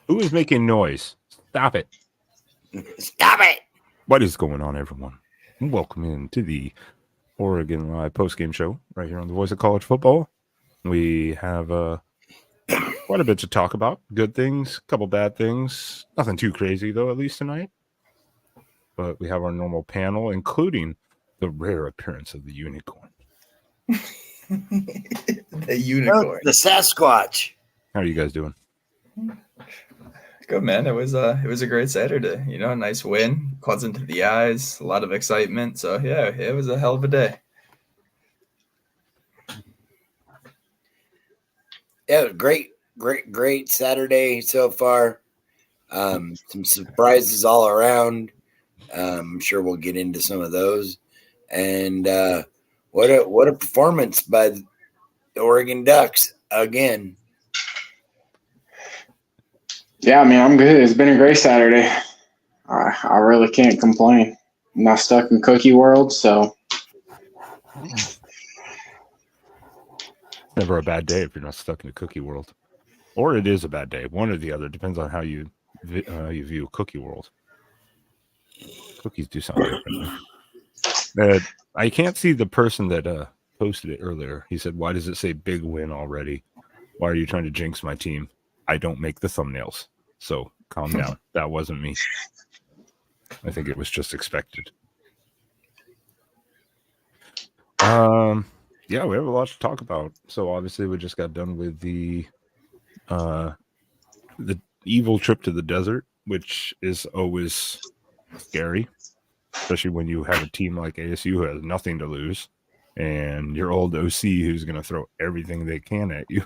Who is making noise? Stop it. Stop it. What is going on, everyone? Welcome in to the Oregon Live postgame show right here on the Voice of College Football. We have quite a bit to talk about. Good things, a couple bad things. Nothing too crazy, though, at least tonight. But we have our normal panel, including the rare appearance of the unicorn. The unicorn. The Sasquatch. How are you guys doing? Good, man. It was a great Saturday. You know, a nice win, pleasant to the eyes, a lot of excitement. So yeah, it was a hell of a day. Yeah, great Saturday so far. Some surprises all around. I'm sure we'll get into some of those. And what a performance by the Oregon Ducks again. Yeah, man, I'm good. It's been a great Saturday. I really can't complain. I'm not stuck in cookie world, so. Never a bad day if you're not stuck in a cookie world. Or it is a bad day. One or the other. Depends on how you view cookie world. Cookies do sound different. I can't see the person that posted it earlier. He said, "Why does it say big win already? Why are you trying to jinx my team? I don't make the thumbnails." So calm down. That wasn't me. I think it was just expected. Yeah, we have a lot to talk about. So obviously we just got done with the evil trip to the desert, which is always scary, especially when you have a team like ASU who has nothing to lose and your old OC who's going to throw everything they can at you.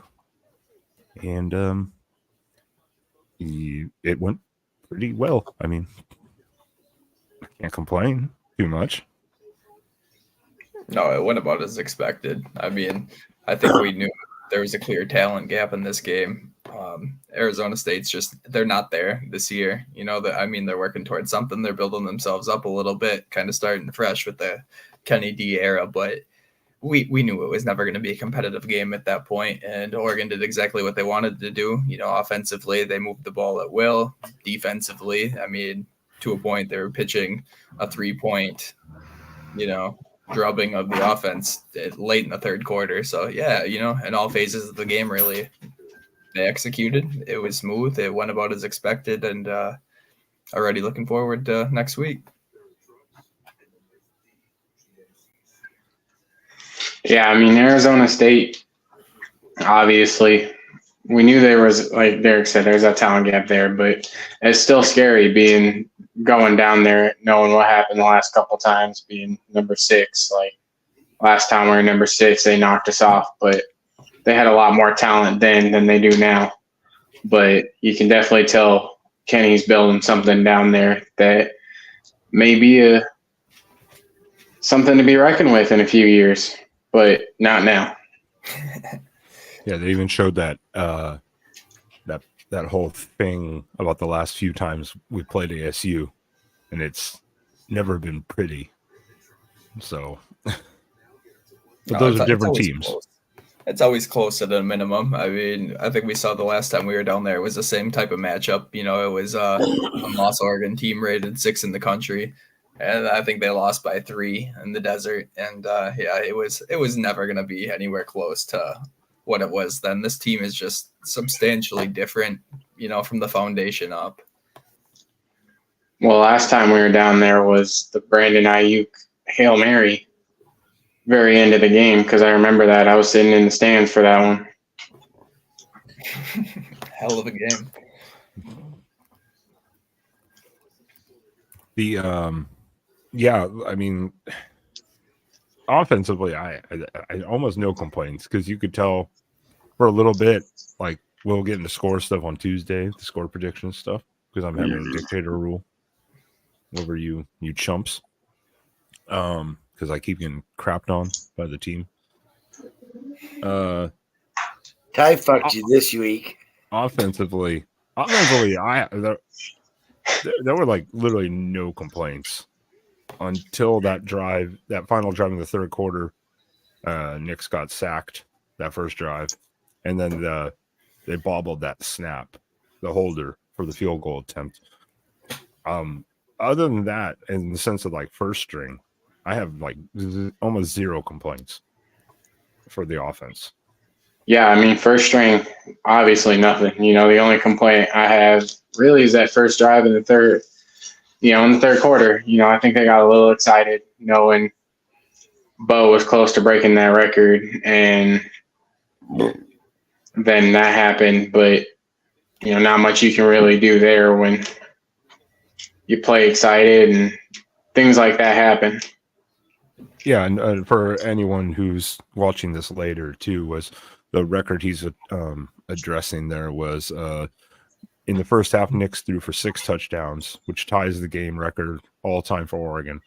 And it went pretty well. I mean, I can't complain too much. No, it went about as expected. I mean, I think we knew there was a clear talent gap in this game. Arizona State's they're not there this year. You know, they're working towards something. They're building themselves up a little bit, kind of starting fresh with the Kenny D era, but we knew it was never going to be a competitive game at that point, and Oregon did exactly what they wanted to do. You know, offensively, they moved the ball at will. Defensively, I mean, to a point, they were pitching a 3-point, drubbing of the offense late in the third quarter. So, yeah, in all phases of the game, really, they executed. It was smooth. It went about as expected, and already looking forward to next week. Yeah, I mean, Arizona State, obviously, we knew there was, like Derek said, there's a talent gap there, but it's still scary going down there, knowing what happened the last couple of times, being number 6. Like, last time we were number 6, they knocked us off, but they had a lot more talent then than they do now. But you can definitely tell Kenny's building something down there that may be something to be reckoned with in a few years. But not now. Yeah, they even showed that that whole thing about the last few times we played ASU, and it's never been pretty. So, but those are different teams. Close. It's always close at a minimum. I mean, I think we saw the last time we were down there, it was the same type of matchup. You know, it was a lost Oregon team rated 6th in the country. And I think they lost by 3 in the desert. And it was never going to be anywhere close to what it was then. This team is just substantially different, from the foundation up. Well, last time we were down there was the Brandon Ayuk Hail Mary very end of the game, because I remember that. I was sitting in the stands for that one. Hell of a game. Yeah, I mean, offensively, I almost no complaints, because you could tell for a little bit, like, we'll get into score stuff on Tuesday, the score prediction stuff, because I'm having a dictator rule over you chumps, because I keep getting crapped on by the team. Ty fucked you this week. Offensively, there were like literally no complaints until that final drive in the third quarter. Nix got sacked that first drive, and then they bobbled that snap, the holder, for the field goal attempt. Other than that, in the sense of like first string, I have like almost zero complaints for the offense. Yeah, I mean, first string, obviously nothing. You know, the only complaint I have really is that first drive in the third, in the third quarter. You know, I think they got a little excited knowing Bo was close to breaking that record, and then that happened. But, not much you can really do there when you play excited and things like that happen. Yeah, and for anyone who's watching this later too, was the record he's addressing there was in the first half, Knicks threw for 6 touchdowns, which ties the game record all time for Oregon.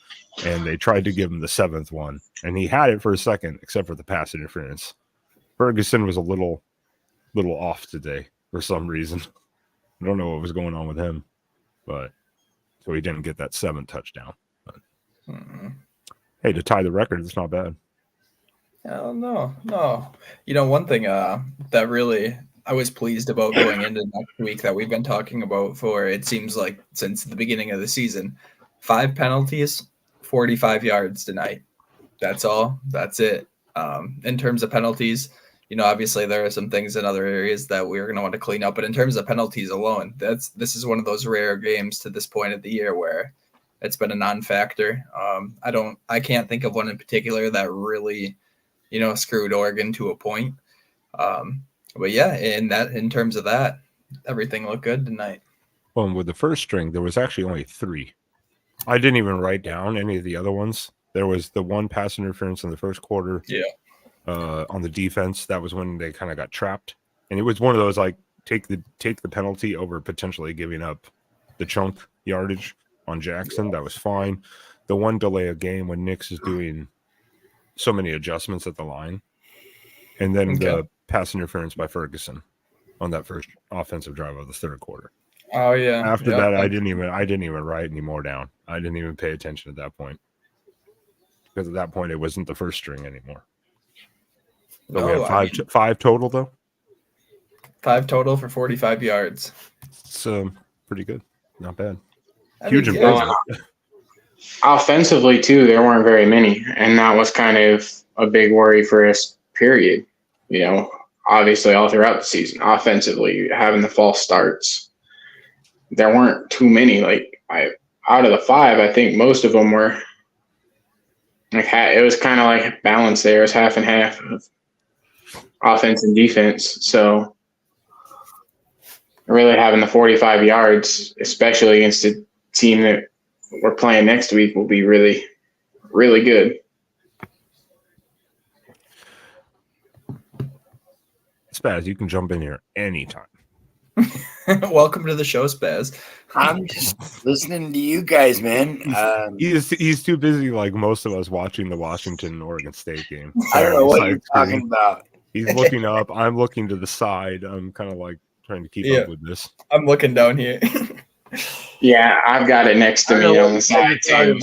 And they tried to give him the 7th one, and he had it for a second, except for the pass interference. Ferguson was a little off today for some reason. I don't know what was going on with him, but so he didn't get that 7th touchdown. But, hey, to tie the record, it's not bad. No. One thing that really I was pleased about going into next week that we've been talking about for, it seems like, since the beginning of the season. 5 penalties, 45 yards tonight. That's all. That's it. In terms of penalties, obviously there are some things in other areas that we're going to want to clean up. But in terms of penalties alone, this is one of those rare games to this point of the year where it's been a non-factor. I can't think of one in particular that really, screwed Oregon to a point. But yeah, in terms of that, everything looked good tonight. Well, with the first string, there was actually only 3. I didn't even write down any of the other ones. There was the one pass interference in the first quarter. Yeah. On the defense, that was when they kind of got trapped, and it was one of those like take the penalty over potentially giving up the chunk yardage on Jackson. That was fine. The one delay of game when Nix is doing so many adjustments at the line, and then the pass interference by Ferguson on that first offensive drive of the third quarter. Oh yeah. After that, I didn't even write any more down. I didn't even pay attention at that point, because at that point it wasn't the first string anymore. So we had five total though. 5 total for 45 yards. It's pretty good. Not bad. Huge improvement. Offensively too, there weren't very many, and that was kind of a big worry for us. Period. Obviously all throughout the season, offensively having the false starts, there weren't too many. Like out of the 5, I think most of them were like it was kind of like balanced there. It was half and half of offense and defense. So really having the 45 yards, especially against a team that we're playing next week, will be really, really good. Spaz, you can jump in here anytime. Welcome to the show, Spaz. I'm just listening to you guys, man. He's too busy, like most of us, watching the Washington Oregon State game. I don't know what you're talking about. He's looking up. I'm looking to the side. I'm kind of like trying to keep up with this. I'm looking down here. Yeah, I've got it next to me on the side too.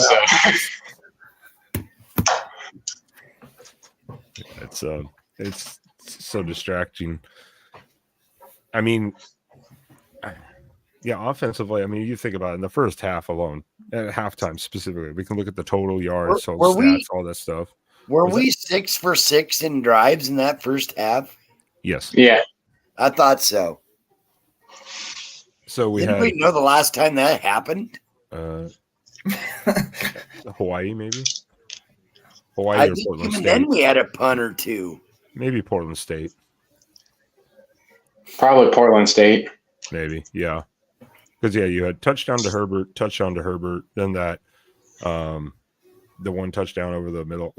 So it's so distracting. I mean, yeah, offensively, I mean, you think about it in the first half alone, at halftime specifically, we can look at the total yards, stats, all that stuff. Were we 6 for 6 in drives in that first half? Yes. Yeah. I thought so. So Didn't we know the last time that happened? Hawaii, maybe? Hawaii or Portland State. Then we had a punt or two. Maybe Portland State. Probably Portland State. Maybe, yeah. Because, yeah, you had touchdown to Herbert, then that the one touchdown over the middle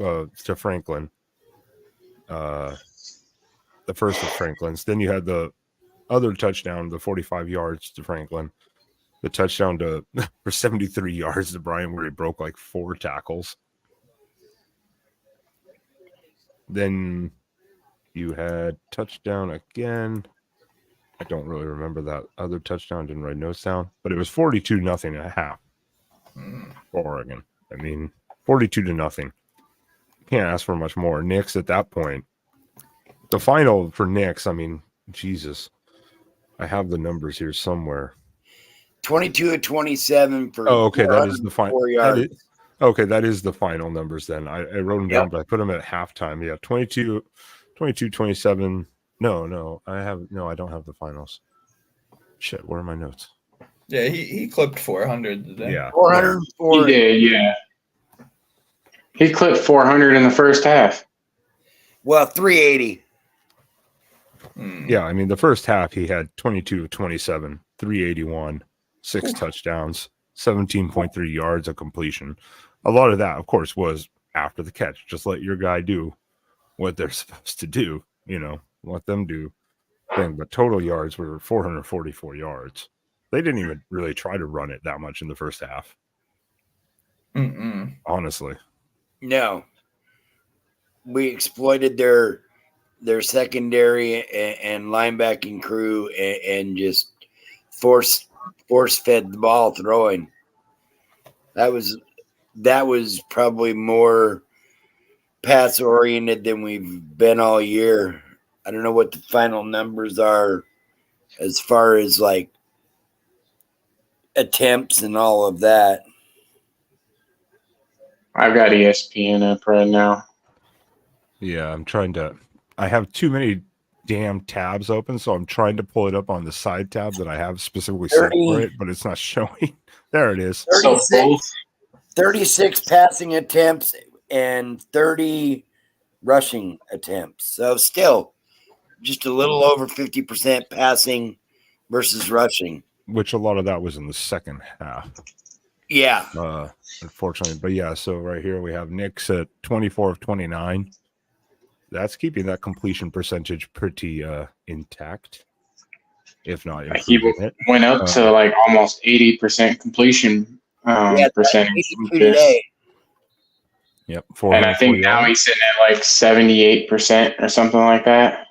to Franklin. The first of Franklin's. Then you had the other touchdown, the 45 yards to Franklin. The touchdown for 73 yards to Brian, where he broke like 4 tackles. Then you had touchdown again. I don't really remember that other touchdown. Didn't write notes down, but it was 42-0 at half for Oregon. I mean, 42-0. Can't ask for much more. Knicks at that point. The final for Knicks, I mean, Jesus. I have the numbers here somewhere. 22 of 27 for Oh, okay. That is the final. 4 yards. Okay, that is the final numbers then. I wrote them down, Yep. but I put them at halftime. Yeah, 22, 27. No, I don't have the finals. Shit, where are my notes? Yeah, he clipped 400 today. Yeah. 404. He did, yeah. He clipped 400 in the first half. Well, 380. Yeah, I mean, the first half he had 22 of 27, 381, 6 touchdowns, 17.3 yards of completion. A lot of that, of course, was after the catch. Just let your guy do what they're supposed to do, let them do thing. But total yards were 444 yards. They didn't even really try to run it that much in the first half. Honestly. No. We exploited their secondary and linebacking crew and just force fed the ball throwing. That was probably more pass oriented than we've been all year. I don't know what the final numbers are as far as like attempts and all of that. I've got ESPN up right now. Yeah, I have too many damn tabs open, so I'm trying to pull it up on the side tab that I have specifically set for it, but it's not showing. There it is. 36 passing attempts and 30 rushing attempts. So still just a little over 50% passing versus rushing. Which a lot of that was in the second half. Yeah. Unfortunately. But yeah, so right here we have Nick's at 24 of 29. That's keeping that completion percentage pretty intact, if not He went up to like almost 80% completion percentage. Today. Yep. And I think now he's sitting at like 78% or something like that.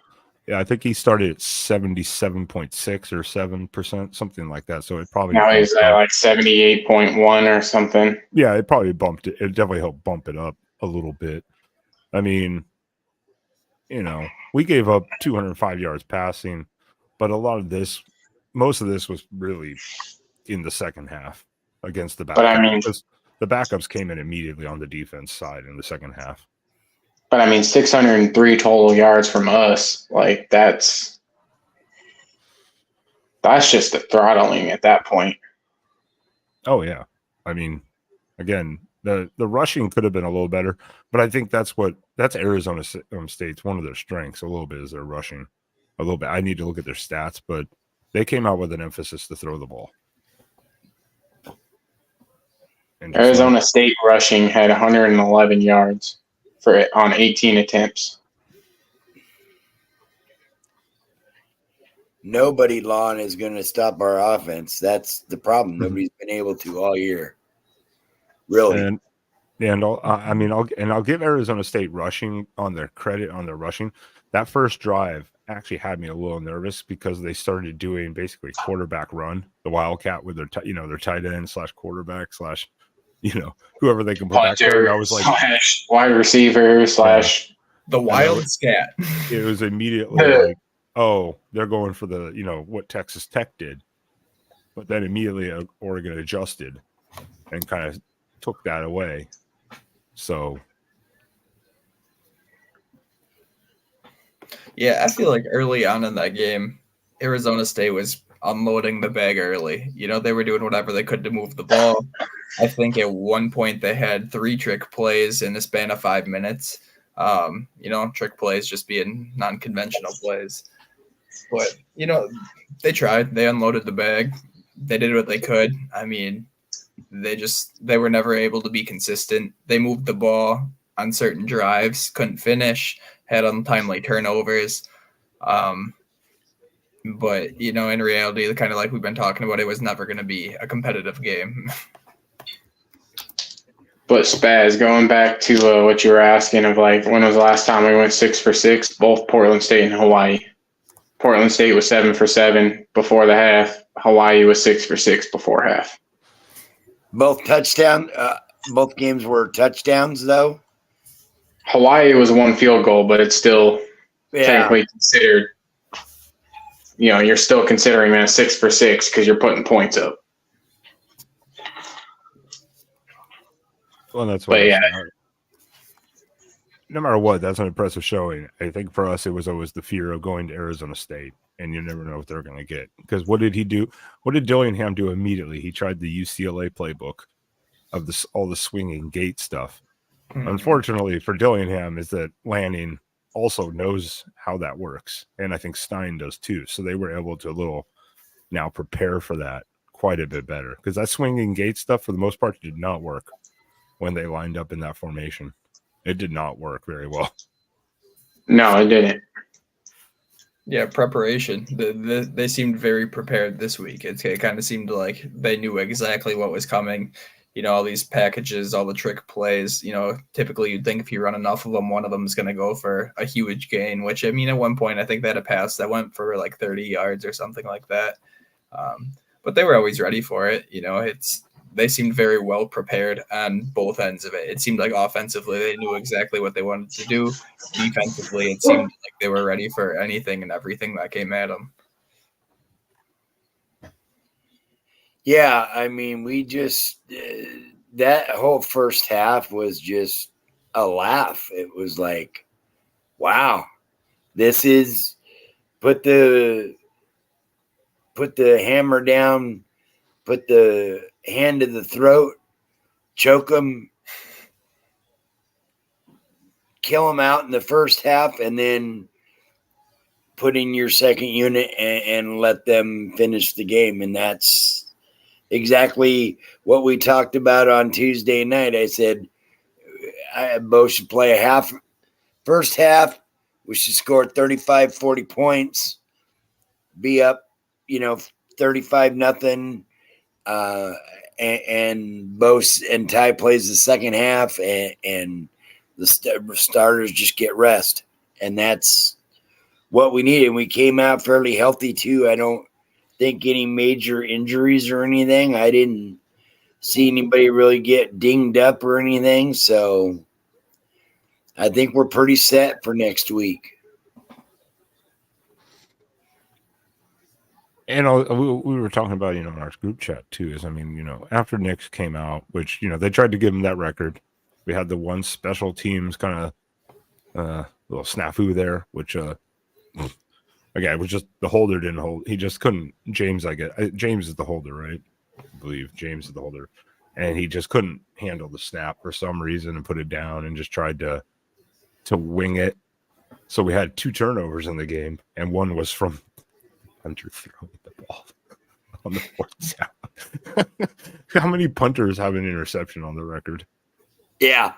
Yeah, I think he started at 77.6 or 7%, something like that. So it probably now he's at like 78.1 or something. Yeah, it probably bumped it. It definitely helped bump it up a little bit. I mean, we gave up 205 yards passing, but most of this was really in the second half against the backups. But I mean, the backups came in immediately on the defense side in the second half. But I mean, 603 total yards from us, like that's just the throttling at that point. Oh yeah, I mean, again, the rushing could have been a little better, but I think that's Arizona State's one of their strengths. A little bit is their rushing, a little bit. I need to look at their stats, but they came out with an emphasis to throw the ball. Arizona State rushing had 111 yards on 18 attempts. Nobody, Lon, is going to stop our offense. That's the problem. Nobody's been able to all year. Really. And I'll give Arizona State rushing on their credit on their rushing. That first drive actually had me a little nervous because they started doing basically quarterback run, the Wildcat with their tight end / quarterback / whoever they can put back there. And I was like / wide receiver / the wild scat. It was immediately like, oh, they're going for the what Texas Tech did, but then immediately Oregon adjusted and kind of took that away. So yeah, I feel like early on in that game, Arizona State was unloading the bag early. They were doing whatever they could to move the ball. I think at one point they had 3 trick plays in the span of 5 minutes. Trick plays just being non-conventional plays. But, they tried. They unloaded the bag. They did what they could. I mean, they were never able to be consistent. They moved the ball on certain drives, couldn't finish, had untimely turnovers. But, in reality, kind of like we've been talking about, it was never going to be a competitive game. But Spaz, going back to what you were asking of like, when was the last time we went 6 for 6? Both Portland State and Hawaii. Portland State was 7 for 7 before the half. Hawaii was 6 for 6 before half. Both games were touchdowns, though. Hawaii was 1 field goal, but it's still technically considered. You're still considering that 6 for 6 because you're putting points up. Well, that's what But yeah, no matter what, that's an impressive showing. I think for us, it was always the fear of going to Arizona State, and you never know what they're going to get. Because what did he do? What did Dillingham do immediately? He tried the UCLA playbook of all the swinging gate stuff. Unfortunately for Dillingham, is that Lanning also knows how that works, and I think Stein does too. So they were able to now prepare for that quite a bit better, because that swinging gate stuff for the most part did not work when they lined up in that formation. It did not work very well. no, it didn't. Yeah, preparation. They seemed very prepared this week. It kind of seemed like they knew exactly what was coming. All these packages, all the trick plays. Typically you'd think if you run enough of them, one of them is going to go for a huge gain, which, at one point, I think they had a pass that went for like 30 yards or something like that. But they were always ready for it. They seemed very well prepared on both ends of it. It seemed like offensively, they knew exactly what they wanted to do. Defensively, it seemed like they were ready for anything and everything that came at them. Yeah, we just that whole first half was just a laugh. It was like, wow, this is put the hammer down, put the hand to the throat, choke them, kill them out in the first half, and then put in your second unit and let them finish the game. And that's exactly what we talked about on Tuesday night. I said Bo should play first half. We should score 35, 40 points, be up, 35-0. And Bo and Ty plays the second half, and the starters just get rest. And that's what we needed. We came out fairly healthy too. I don't think any major injuries or anything. I didn't see anybody really get dinged up or anything. So I think we're pretty set for next week. And we were talking about, in our group chat too, is, after Knicks came out, which, they tried to give him that record. We had the one special teams kind of little snafu there, which, again, it was just the holder didn't hold. He just couldn't. James is the holder, right? I believe James is the holder. And he just couldn't handle the snap for some reason and put it down and just tried to wing it. So we had 2 turnovers in the game, and one was from punter throwing the ball on the 4th down. How many punters have an interception on the record? Yeah.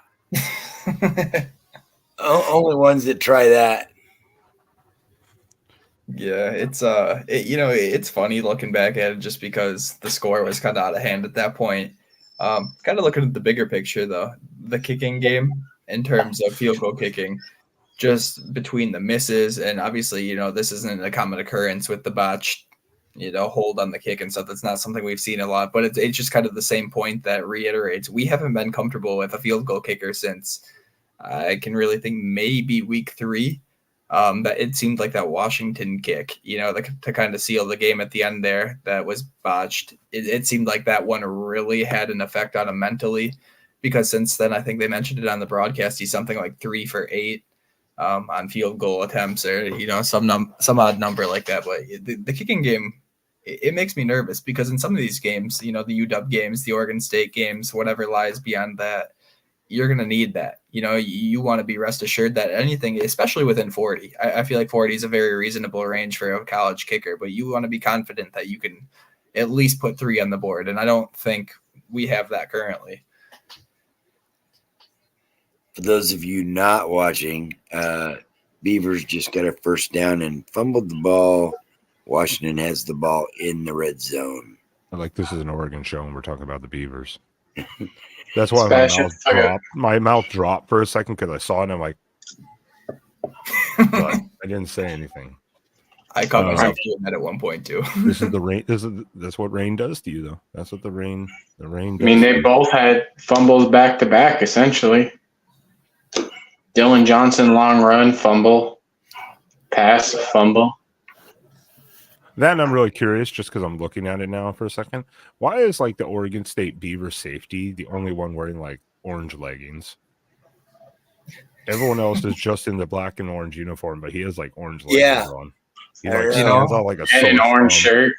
Only ones that try that. Yeah, it's funny looking back at it, just because the score was kind of out of hand at that point. Kind of looking at the bigger picture, though, the kicking game in terms of field goal kicking, just between the misses, and obviously, this isn't a common occurrence with the botched, hold on the kick and stuff. That's not something we've seen a lot, but it's just kind of the same point that reiterates we haven't been comfortable with a field goal kicker since I can really think maybe week 3. That it seemed like that Washington kick, to kind of seal the game at the end there, that was botched. It seemed like that one really had an effect on him mentally, because since then, I think they mentioned it on the broadcast, he's something like 3 for 8 on field goal attempts, or some odd number like that. But the kicking game, it makes me nervous, because in some of these games, the UW games, the Oregon State games, whatever lies beyond that, you're going to need that. You want to be rest assured that anything, especially within 40, I feel like 40 is a very reasonable range for a college kicker, but you want to be confident that you can at least put 3 on the board. And I don't think we have that currently. For those of you not watching, Beavers just got a first down and fumbled the ball. Washington has the ball in the red zone. This is an Oregon show, and we're talking about the Beavers. That's why my mouth dropped for a second, because I saw it and I'm like, but I didn't say anything. I caught myself doing that at one point too. This is the rain. That's what rain does to you, though. That's what the rain does. They both had fumbles back to back, essentially. Dylan Johnson, long run, fumble, pass, fumble. Then I'm really curious, just because I'm looking at it now for a second. Why is the Oregon State Beaver safety the only one wearing orange leggings. Everyone else is just in the black and orange uniform, but he has like orange leggings on. He like stands out like a and an orange shirt.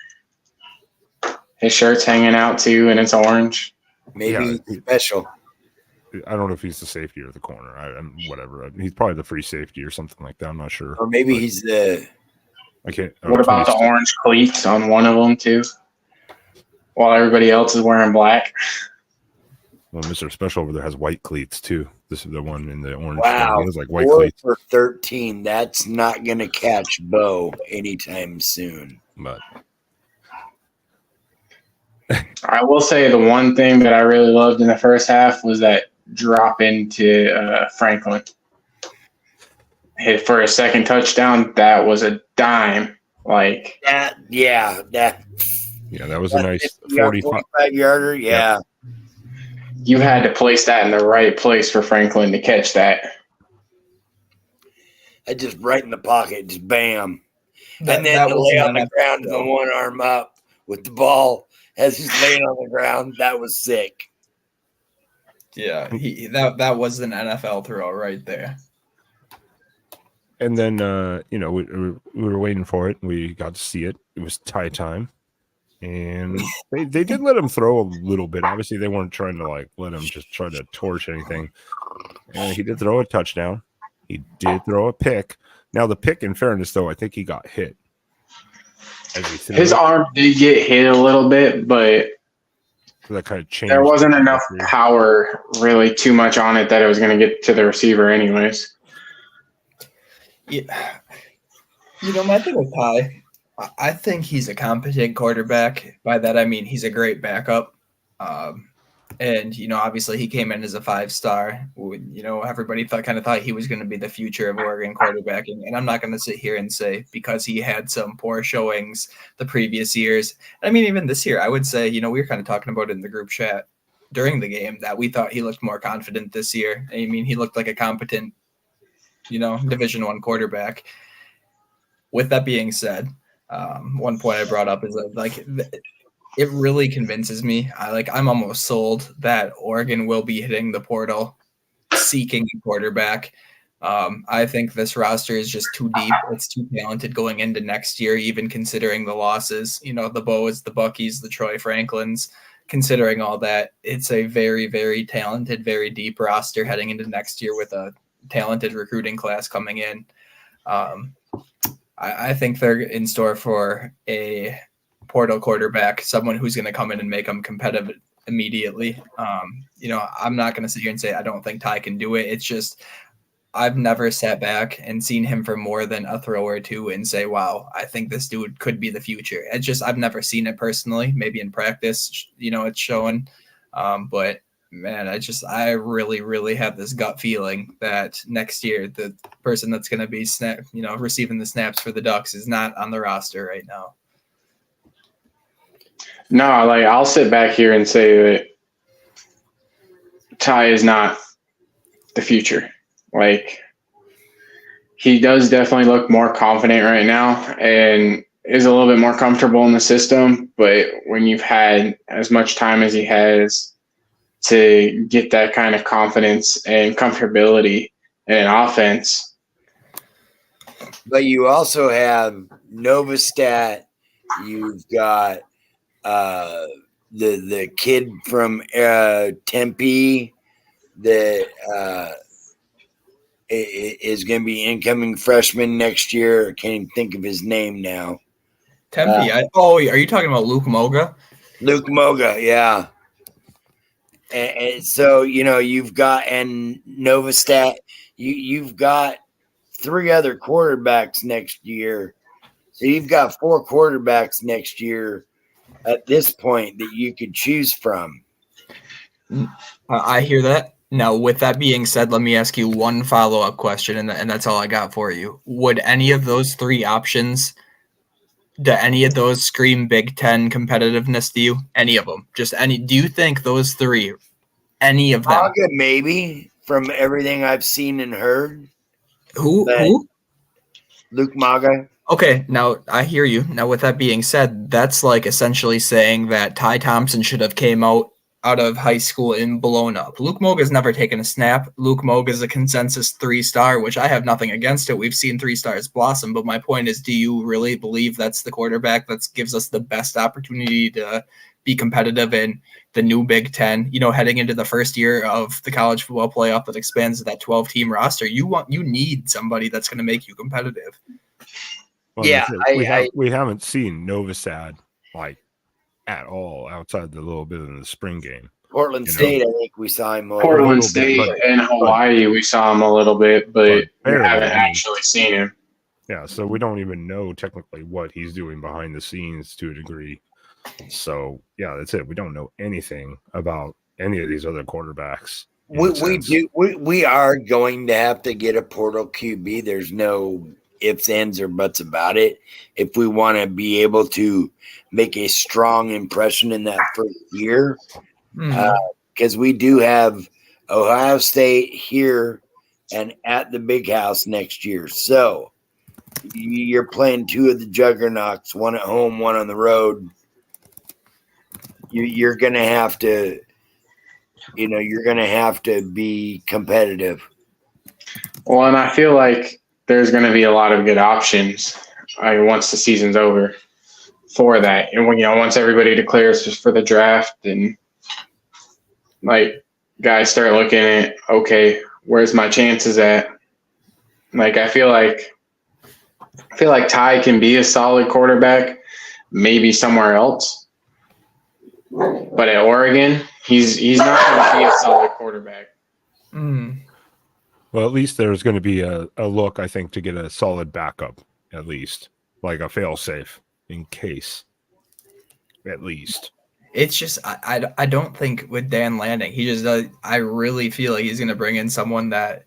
His shirt's hanging out too, and it's orange. Maybe special. I don't know if he's the safety or the corner. Whatever. He's probably the free safety or something like that. I'm not sure. Or maybe he's the. I can't. What about the orange cleats on one of them too? While everybody else is wearing black. Well, Mr. Special over there has white cleats too. This is the one in the orange. Wow, he has like white cleats. For 13. That's not going to catch Bo anytime soon. But I will say the one thing that I really loved in the first half was that drop into Franklin. Hit for a second touchdown. That was a dime. Like that. Yeah, that was a nice 45 yarder. Yeah. You had to place that in the right place for Franklin to catch that. I just right in the pocket, just bam. And then to lay on the ground with the one arm up with the ball as he's laying on the ground, that was sick. Yeah, that was an NFL throw right there. And then, we were waiting for it. We got to see it. It was tie time. And they did let him throw a little bit. Obviously, they weren't trying to like let him just try to torch anything. And he did throw a touchdown. He did throw a pick. Now, the pick, in fairness, though, I think he got hit. His arm did get hit a little bit, but that kind of changed. There wasn't enough power really too much on it that it was going to get to the receiver anyways. Yeah. My thing with Ty, I think he's a competent quarterback. By that, I mean he's a great backup. And, obviously he came in as a 5-star. Everybody thought he was going to be the future of Oregon quarterbacking. And I'm not going to sit here and say because he had some poor showings the previous years. I mean, even this year, I would say, we were kind of talking about it in the group chat during the game that we thought he looked more confident this year. I mean, he looked like a competent, Division I quarterback. With that being said, one point I brought up is that, it really convinces me. I'm almost sold that Oregon will be hitting the portal, seeking a quarterback. I think this roster is just too deep. It's too talented going into next year, even considering the losses. The Boas, the Buckies, the Troy Franklins. Considering all that, it's a very, very talented, very deep roster heading into next year with a talented recruiting class coming in. I think they're in store for a portal quarterback, someone who's going to come in and make them competitive immediately. I'm not going to sit here and say I don't think Ty can do it. It's just I've never sat back and seen him for more than a throw or two and say, wow, I think this dude could be the future. It's just I've never seen it personally. Maybe in practice, it's showing. But man, I really, really have this gut feeling that next year the person that's going to be receiving the snaps for the Ducks is not on the roster right now. No, I'll sit back here and say that Ty is not the future. He does definitely look more confident right now and is a little bit more comfortable in the system. But when you've had as much time as he has to get that kind of confidence and comfortability in an offense. But you also have Novostat. You've got the kid from Tempe that is going to be incoming freshman next year. I can't even think of his name now. Tempe. Are you talking about Luke Moga? Luke Moga, yeah. And so you've got Novostat. You've got 3 other quarterbacks next year. So you've got 4 quarterbacks next year at this point that you could choose from. I hear that. Now, with that being said, let me ask you one follow-up question, and that's all I got for you. Would any of those 3 options, do any of those scream Big Ten competitiveness to you? Any of them? Just any? Do you think those 3, any of them? Maga, maybe, from everything I've seen and heard. Who? Luke Maga. Okay, now I hear you. Now, with that being said, that's essentially saying that Ty Thompson should have came out out of high school and blown up. Luke Moga's never taken a snap. Luke Moga is a consensus 3-star, which I have nothing against it. We've seen 3 stars blossom, but my point is, do you really believe that's the quarterback that gives us the best opportunity to be competitive in the new Big Ten, heading into the first year of the college football playoff that expands to that 12-team roster? You need somebody that's going to make you competitive. Well, Yeah, we haven't seen Novosad at all outside the little bit in the spring game. Portland State, I think we saw him. Portland State and Hawaii, we saw him a little bit, but we haven't actually seen him. Yeah, so we don't even know technically what he's doing behind the scenes to a degree. So, yeah, that's it. We don't know anything about any of these other quarterbacks. We are going to have to get a portal QB. There's no ifs, ands, or buts about it. If we want to be able to make a strong impression in that first year, because we do have Ohio State here and at the Big House next year. So you're playing 2 of the juggernauts, one at home, one on the road. You're going to have to, be competitive. Well, and I feel like there's going to be a lot of good options once the season's over for that. And once everybody declares for the draft and guys start looking at, okay, where's my chances at? I feel like Ty can be a solid quarterback, maybe somewhere else. But at Oregon, he's not going to be a solid quarterback. Well, at least there's going to be a look, I think, to get a solid backup, at least, like a fail-safe in case, at least. It's just I don't think with Dan Lanning, he just does. I really feel like he's going to bring in someone that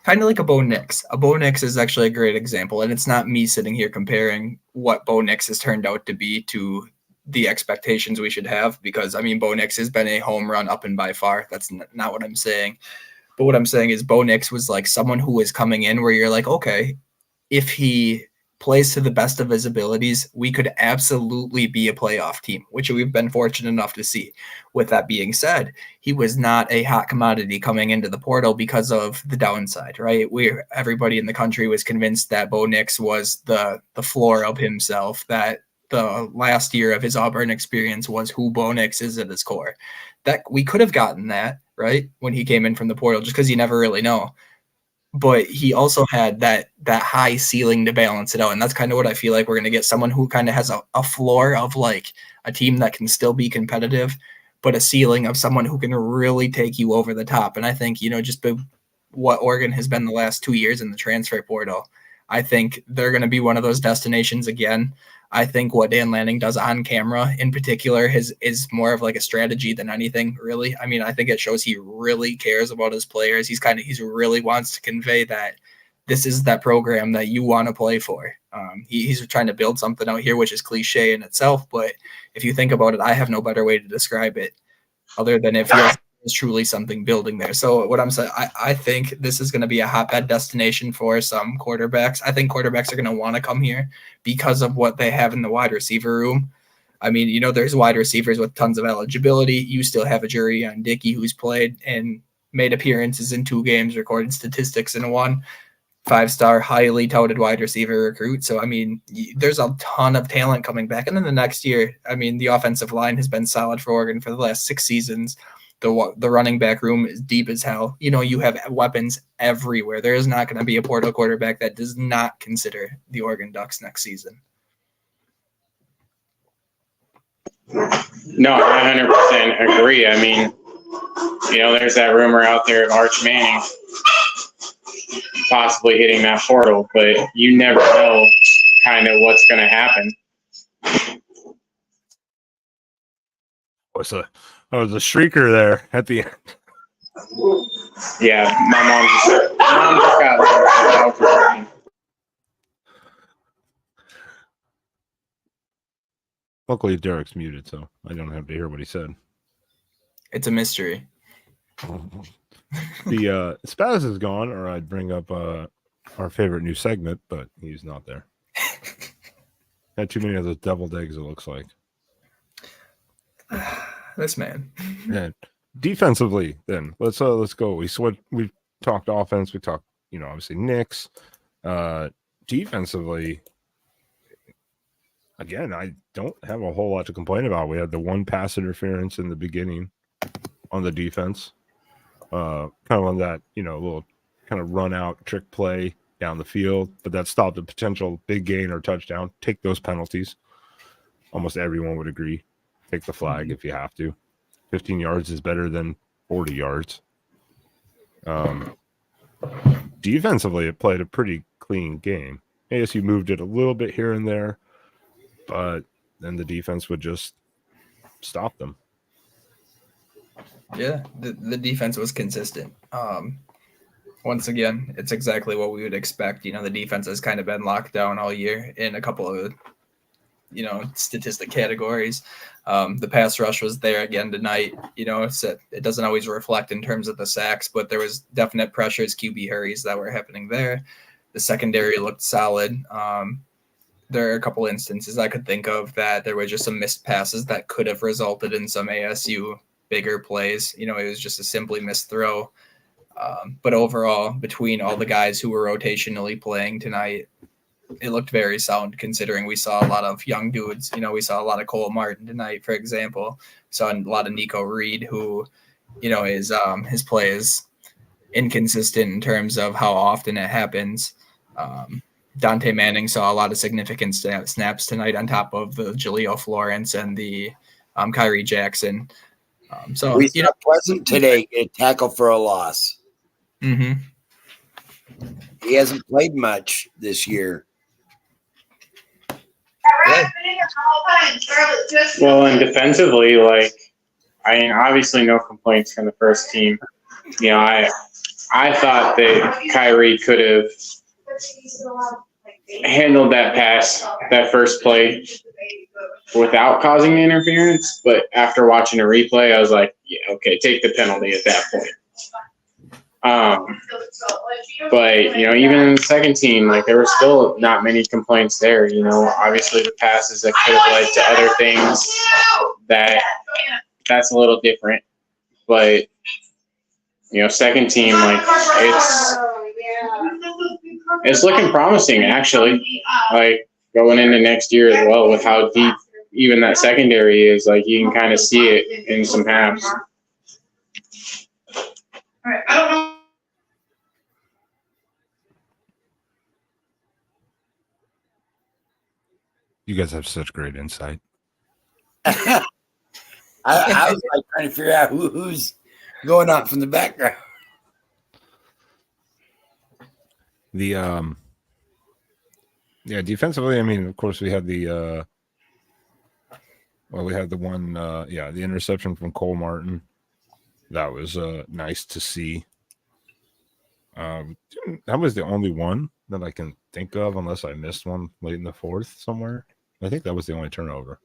kind of like a Bo Nix. A Bo Nix is actually a great example, and it's not me sitting here comparing what Bo Nix has turned out to be to the expectations we should have, because Bo Nix has been a home run up and by far. That's not what I'm saying. But what I'm saying is Bo Nix was like someone who was coming in where you're like, okay, if he plays to the best of his abilities, we could absolutely be a playoff team, which we've been fortunate enough to see. With that being said, he was not a hot commodity coming into the portal because of the downside, right? Everybody in the country was convinced that Bo Nix was the floor of himself, that the last year of his Auburn experience was who Bo Nix is at his core. That we could have gotten that, right, when he came in from the portal, just because you never really know. But he also had that high ceiling to balance it out. And that's kind of what I feel like we're going to get, someone who kind of has a floor of like a team that can still be competitive, but a ceiling of someone who can really take you over the top. And I think, just what Oregon has been the last 2 years in the transfer portal, I think they're going to be one of those destinations again. I think what Dan Lanning does on camera in particular is more of like a strategy than anything, really. I think it shows he really cares about his players. He really wants to convey that this is that program that you want to play for. He's trying to build something out here, which is cliche in itself. But if you think about it, I have no better way to describe it other than it feels is truly something building there. So what I'm saying, I think this is going to be a hotbed destination for some quarterbacks. I think quarterbacks are going to want to come here because of what they have in the wide receiver room. There's wide receivers with tons of eligibility. You still have a jury on Dickey, who's played and made appearances in 2 games, recorded statistics in 1. 5-star, highly touted wide receiver recruit. So, there's a ton of talent coming back. And then the next year, the offensive line has been solid for Oregon for the last 6 seasons. The running back room is deep as hell. You have weapons everywhere. There is not going to be a portal quarterback that does not consider the Oregon Ducks next season. No, I 100% agree. There's that rumor out there of Arch Manning possibly hitting that portal, but you never know kind of what's going to happen. Oh, the shrieker there at the end. Yeah, my mom just got Luckily, Derek's muted, so I don't have to hear what he said. It's a mystery. The Spaz is gone, or I'd bring up our favorite new segment, but he's not there. Had too many of those deviled eggs, it looks like. This man. And defensively, then let's go. We talked offense. We talked, obviously Knicks. Defensively, again, I don't have a whole lot to complain about. We had the one pass interference in the beginning on the defense, kind of on that, little kind of run out trick play down the field, but that stopped a potential big gain or touchdown. Take those penalties. Almost everyone would agree. Take the flag if you have to. 15 yards is better than 40 yards. Defensively, it played a pretty clean game. ASU moved it a little bit here and there, but then the defense would just stop them. Yeah, the defense was consistent. Once again, it's exactly what we would expect. The defense has kind of been locked down all year in a couple of statistic categories. The pass rush was there again tonight. It doesn't always reflect in terms of the sacks, but there was definite pressures, QB hurries that were happening there. The secondary looked solid. There are a couple instances I could think of that there were just some missed passes that could have resulted in some ASU bigger plays. It was just a simply missed throw. But overall, between all the guys who were rotationally playing tonight, it looked very sound considering we saw a lot of young dudes. We saw a lot of Cole Martin tonight, for example. We saw a lot of Nico Reed, who, his play is inconsistent in terms of how often it happens. Dante Manning saw a lot of significant snaps tonight on top of the Jaleel Florence and the Kyrie Jackson. So we saw Pleasant today get a tackle for a loss. Mm-hmm. He hasn't played much this year. Yeah. Well, and defensively, obviously no complaints from the first team. I thought that Kyrie could have handled that pass, that first play, without causing the interference. But after watching a replay, I was like, yeah, okay, take the penalty at that point. But even in the second team, there were still not many complaints there. Obviously the passes that could have led to other things that's a little different. But second team, it's looking promising actually. Going into next year as well, with how deep even that secondary is, you can kind of see it in some halves. All right, I don't know. You guys have such great insight. I was trying to figure out who's going on from the background. Defensively, of course we had the one the interception from Cole Martin. That was nice to see. That was the only one that I can think of, unless I missed one late in the fourth somewhere. I think that was the only turnover.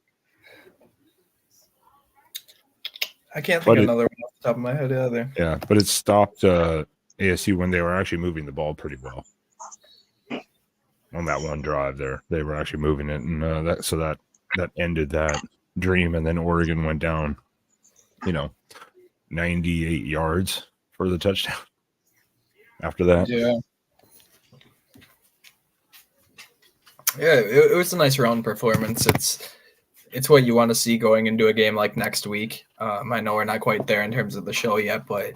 I can't think of another one off the top of my head either. Yeah, but it stopped ASU when they were actually moving the ball pretty well. On that one drive there, they were actually moving it, and that ended that dream. And then Oregon went down, 98 yards for the touchdown. After that, it was a nice round performance. It's what you want to see going into a game like next week. I know we're not quite there in terms of the show yet, but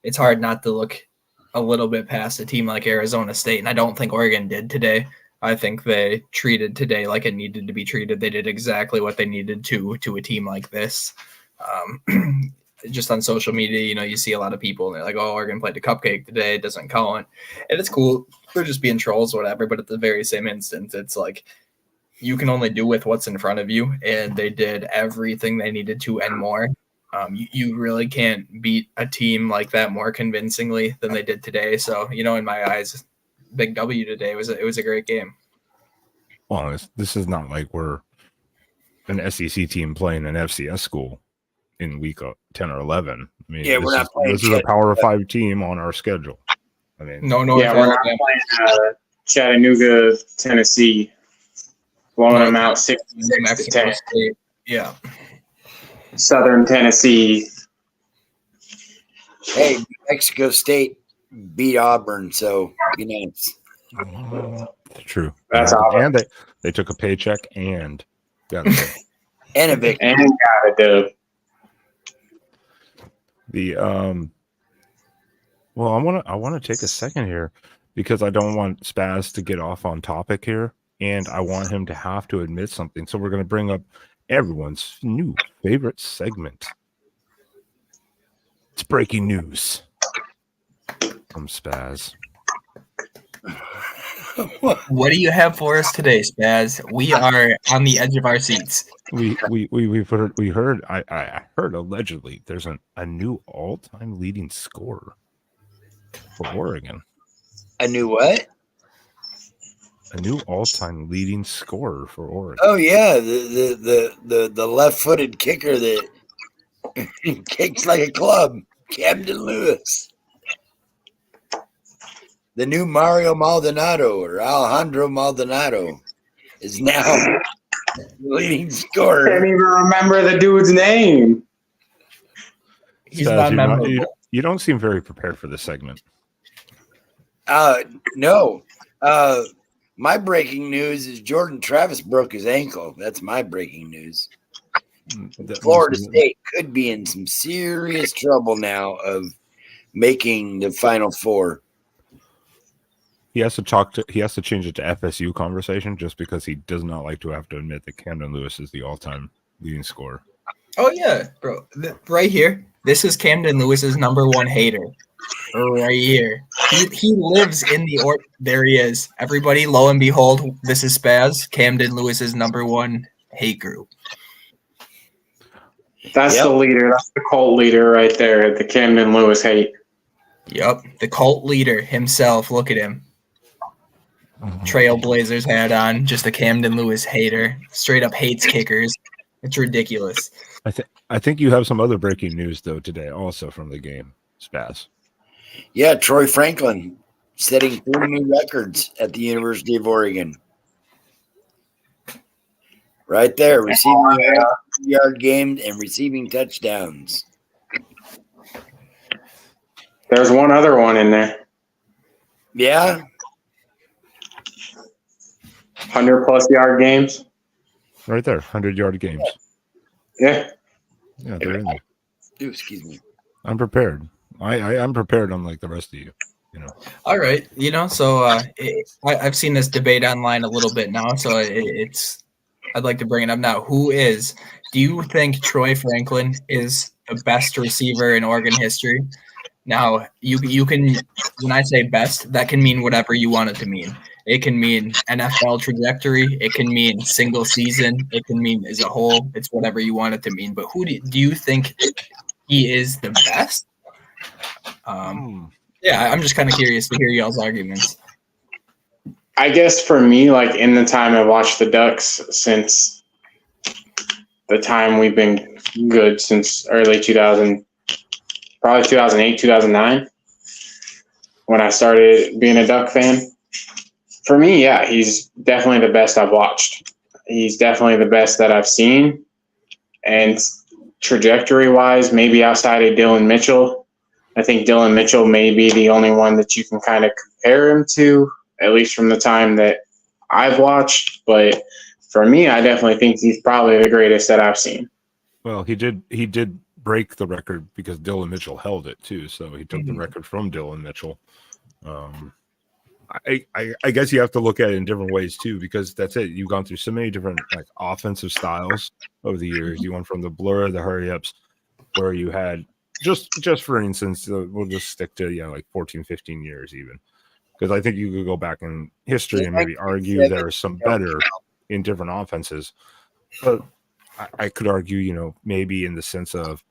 it's hard not to look a little bit past a team like Arizona State, and I don't think Oregon did today. I think they treated today like it needed to be treated. They did exactly what they needed to a team like this. Just on social media, you see a lot of people and they're like, oh, Oregon played a cupcake today. It doesn't count. And it's cool. They're just being trolls or whatever. But at the very same instance, it's like you can only do with what's in front of you. And they did everything they needed to and more. You really can't beat a team like that more convincingly than they did today. So, in my eyes, big W today. It was a great game. Well, this is not like we're an SEC team playing an FCS school in week 10 or 11. We're not playing. This is a Power 5 team on our schedule. No. Yeah, we're not playing Chattanooga, Tennessee, blowing them out 6-10. Yeah. Southern Tennessee. Hey, New Mexico State beat Auburn, so be nice. True. That's awesome. And they took a paycheck and got a dub. And a victory. And got a dub. The well, I want to take a second here because I don't want Spaz to get off on topic here, and I want him to have to admit something. So we're going to bring up everyone's new favorite segment. It's breaking news from Spaz. What do you have for us today, Spaz? We are on the edge of our seats. We heard I heard allegedly there's a new all-time leading scorer for Oregon. A new what? A new all-time leading scorer for Oregon. Oh yeah, the left-footed kicker that kicks like a club, Camden Lewis. The new Mario Maldonado or Alejandro Maldonado is now the leading scorer. Can't even remember the dude's name. He's not memorable. You don't seem very prepared for this segment. No. My breaking news is Jordan Travis broke his ankle. That's my breaking news. Florida State could be in some serious trouble now of making the Final Four. He has to change it to FSU conversation just because he does not like to have to admit that Camden Lewis is the all-time leading scorer. Oh yeah, bro. Right here. This is Camden Lewis's number one hater. Right here. He lives in the there he is. Everybody, lo and behold, this is Spaz, Camden Lewis's number one hate group. That's the leader. That's the cult leader right there. The Camden Lewis hate. Yep, the cult leader himself. Look at him. Trailblazers hat on, just a Camden Lewis hater. Straight up hates kickers. It's ridiculous. I think you have some other breaking news though today, also from the game, Spaz. Yeah, Troy Franklin setting 3 new records at the University of Oregon. Right there, receiving yard games and receiving touchdowns. There's one other one in there. Yeah. 100+ yard games. Right there, 100-yard games. Yeah. Yeah, they're in there. Ooh, excuse me. I'm prepared. I'm prepared unlike the rest of you. You know. All right, so I've seen this debate online a little bit now, so I'd like to bring it up now. Do you think Troy Franklin is the best receiver in Oregon history? Now, you can, when I say best, that can mean whatever you want it to mean. It can mean NFL trajectory. It can mean single season. It can mean as a whole. It's whatever you want it to mean. But who do you think he is the best? Yeah, I'm just kind of curious to hear y'all's arguments. I guess for me, like in the time I've watched the Ducks since the time we've been good since early 2000, probably 2008, 2009, when I started being a Duck fan. For me, yeah, he's definitely the best I've watched. He's definitely the best that I've seen. And trajectory-wise, maybe outside of Dylan Mitchell, I think Dylan Mitchell may be the only one that you can kind of compare him to, at least from the time that I've watched. But for me, I definitely think he's probably the greatest that I've seen. Well, he did break the record because Dylan Mitchell held it too. So he took the record from Dylan Mitchell. I guess you have to look at it in different ways too, because that's it. You've gone through so many different like offensive styles over the years. You went from the blur, the hurry ups, where you had just for instance, we'll just stick to like 14, 15 years even, because I think you could go back in history and maybe argue there are some better in different offenses. But I could argue, maybe in the sense of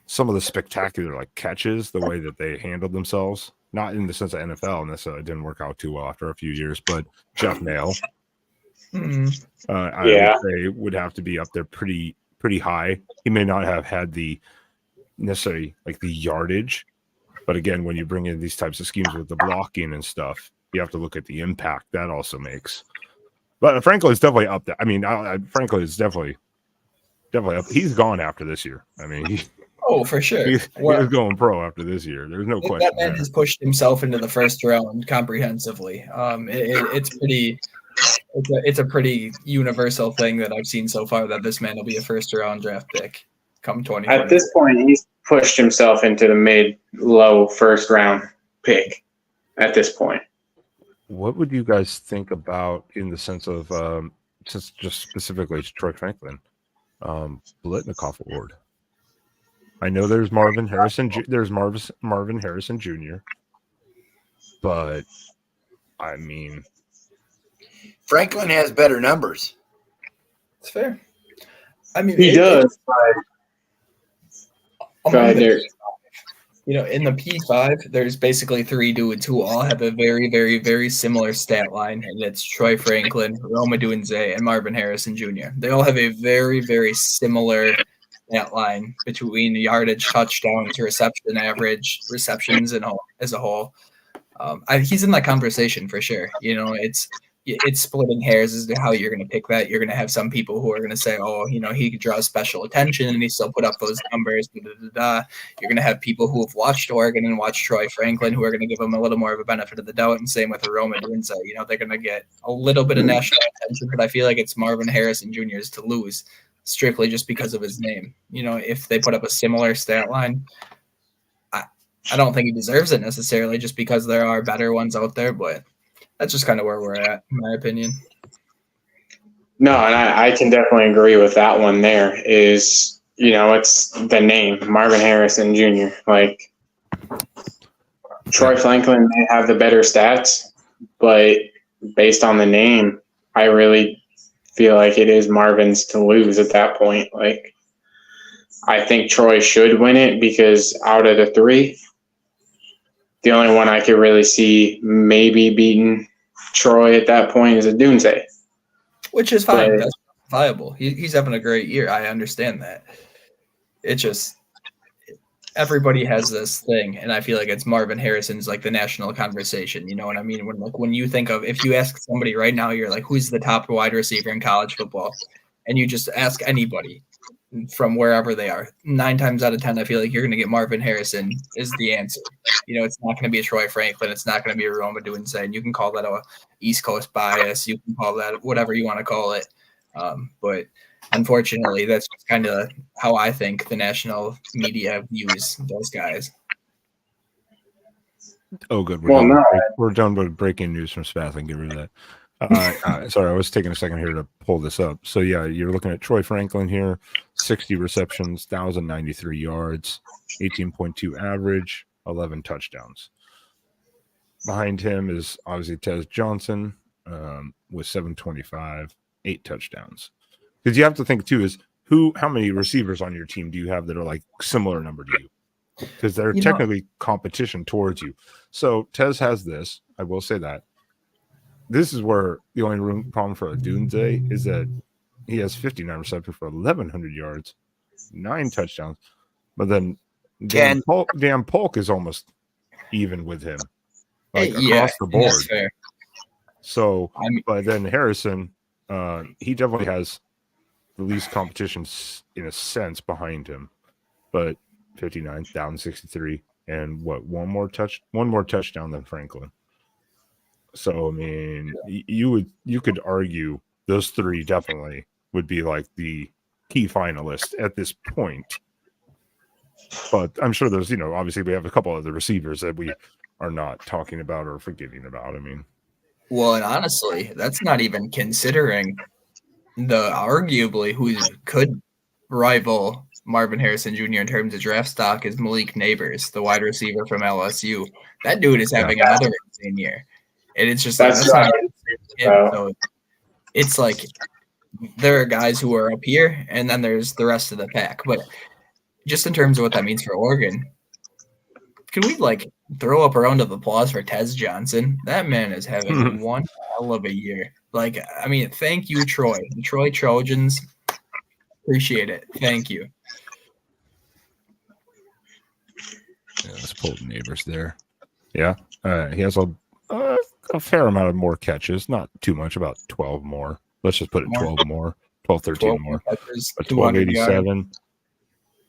some of the spectacular like catches, the way that they handled themselves. Not in the sense of NFL necessarily, it didn't work out too well after a few years, but Jeff Nail, I would say would have to be up there pretty high. He may not have had the necessarily like the yardage, but again, when you bring in these types of schemes with the blocking and stuff, you have to look at the impact that also makes. But Franklin is definitely up there. I mean, Franklin is definitely definitely up. He's gone after this year. I mean, Oh, for sure. he's going pro after this year. There's no question. That man has pushed himself into the first round comprehensively. It's pretty. It's a pretty universal thing that I've seen so far that this man will be a first round draft pick come 2020. At this point, he's pushed himself into the low first round pick. At this point, what would you guys think about in the sense of just specifically Troy Franklin, Blitnikoff Award? I know there's Marvin Harrison. There's Marvin Harrison Jr. But I mean, Franklin has better numbers. It's fair. I mean, he does. Go ahead, Derek. In the P5, there's basically 3 dudes who all have a very, very, very similar stat line, and it's Troy Franklin, Rome Odunze, and Marvin Harrison Jr. They all have a very, very similar stat line between yardage, touchdowns, reception average, receptions, and as a whole. He's in that conversation for sure. It's splitting hairs as to how you're going to pick that. You're going to have some people who are going to say, he could draw special attention and he still put up those numbers. You're going to have people who have watched Oregon and watched Troy Franklin who are going to give him a little more of a benefit of the doubt. And same with Rome Odunze. They're going to get a little bit of national attention, but I feel like it's Marvin Harrison Jr.'s to lose strictly just because of his name. If they put up a similar stat line, I don't think he deserves it necessarily just because there are better ones out there, but that's just kind of where we're at, in my opinion. No, and I can definitely agree with that one there is, it's the name, Marvin Harrison Jr. Like, Troy Franklin may have the better stats, but based on the name, I really feel like it is Marvin's to lose at that point. Like, I think Troy should win it because out of the 3, the only one I could really see maybe beating Troy at that point is Odunze. Which is fine. But that's viable. He's having a great year. I understand that. It just everybody has this thing, and I feel like it's Marvin Harrison's like the national conversation. You know what I mean? When you think of, if you ask somebody right now, you're like, who's the top wide receiver in college football? And you just ask anybody from wherever they are, 9 times out of 10, I feel like you're going to get Marvin Harrison is the answer. It's not going to be a Troy Franklin. It's not going to be a Rome Odunze. And you can call that a East Coast bias. You can call that whatever you want to call it. But unfortunately, that's just kind of how I think the national media views those guys. Oh, good. We're done with breaking news from Spath and get rid of that. Sorry, I was taking a second here to pull this up. So, yeah, you're looking at Troy Franklin here, 60 receptions, 1,093 yards, 18.2 average, 11 touchdowns. Behind him is obviously Tez Johnson with 725, 8 touchdowns. Because you have to think, too, is how many receivers on your team do you have that are like similar number to you? Because they're technically competition towards you. So, Tez has this. I will say that. This is where the only problem for Odunze is that he has 59 receptions for 1,100 yards, 9 touchdowns. But then Dan Polk is almost even with him, across the board. That's fair. So, but then Harrison, he definitely has the least competition in a sense behind him. But 59, down 63, and one more touchdown than Franklin. So, I mean, you could argue those 3 definitely would be like the key finalists at this point. But I'm sure there's, obviously we have a couple of the receivers that we are not talking about or forgetting about. I mean, well, and honestly, that's not even considering the arguably who could rival Marvin Harrison Jr. in terms of draft stock is Malik Neighbors, the wide receiver from LSU. That dude is having another insane year. And it's just that's not so it's like there are guys who are up here and then there's the rest of the pack. But just in terms of what that means for Oregon, can we throw up a round of applause for Tez Johnson? That man is having one hell of a year. Thank you, Troy. The Troy Trojans. Appreciate it. Thank you. Yeah, let's pull Neighbors there. Yeah. He has a fair amount of more catches, not too much, about 12 more. Let's just put it 12 more. 12, 13 more. Catches, But 200 yards. 1287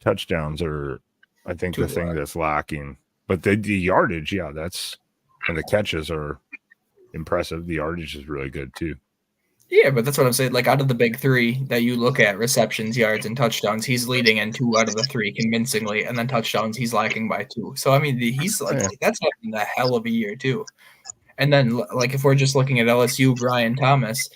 touchdowns are, I think, the thing that's lacking. But the yardage, yeah, that's, and the catches are impressive. The yardage is really good too. Yeah, but that's what I'm saying. Like, out of the big three that you look at, receptions, yards, and touchdowns, he's leading in 2 out of the 3 convincingly, and then touchdowns, he's lacking by 2. So I mean, he's like, that's having a hell of a year too. And then, like, if we're just looking at LSU, Brian Thomas,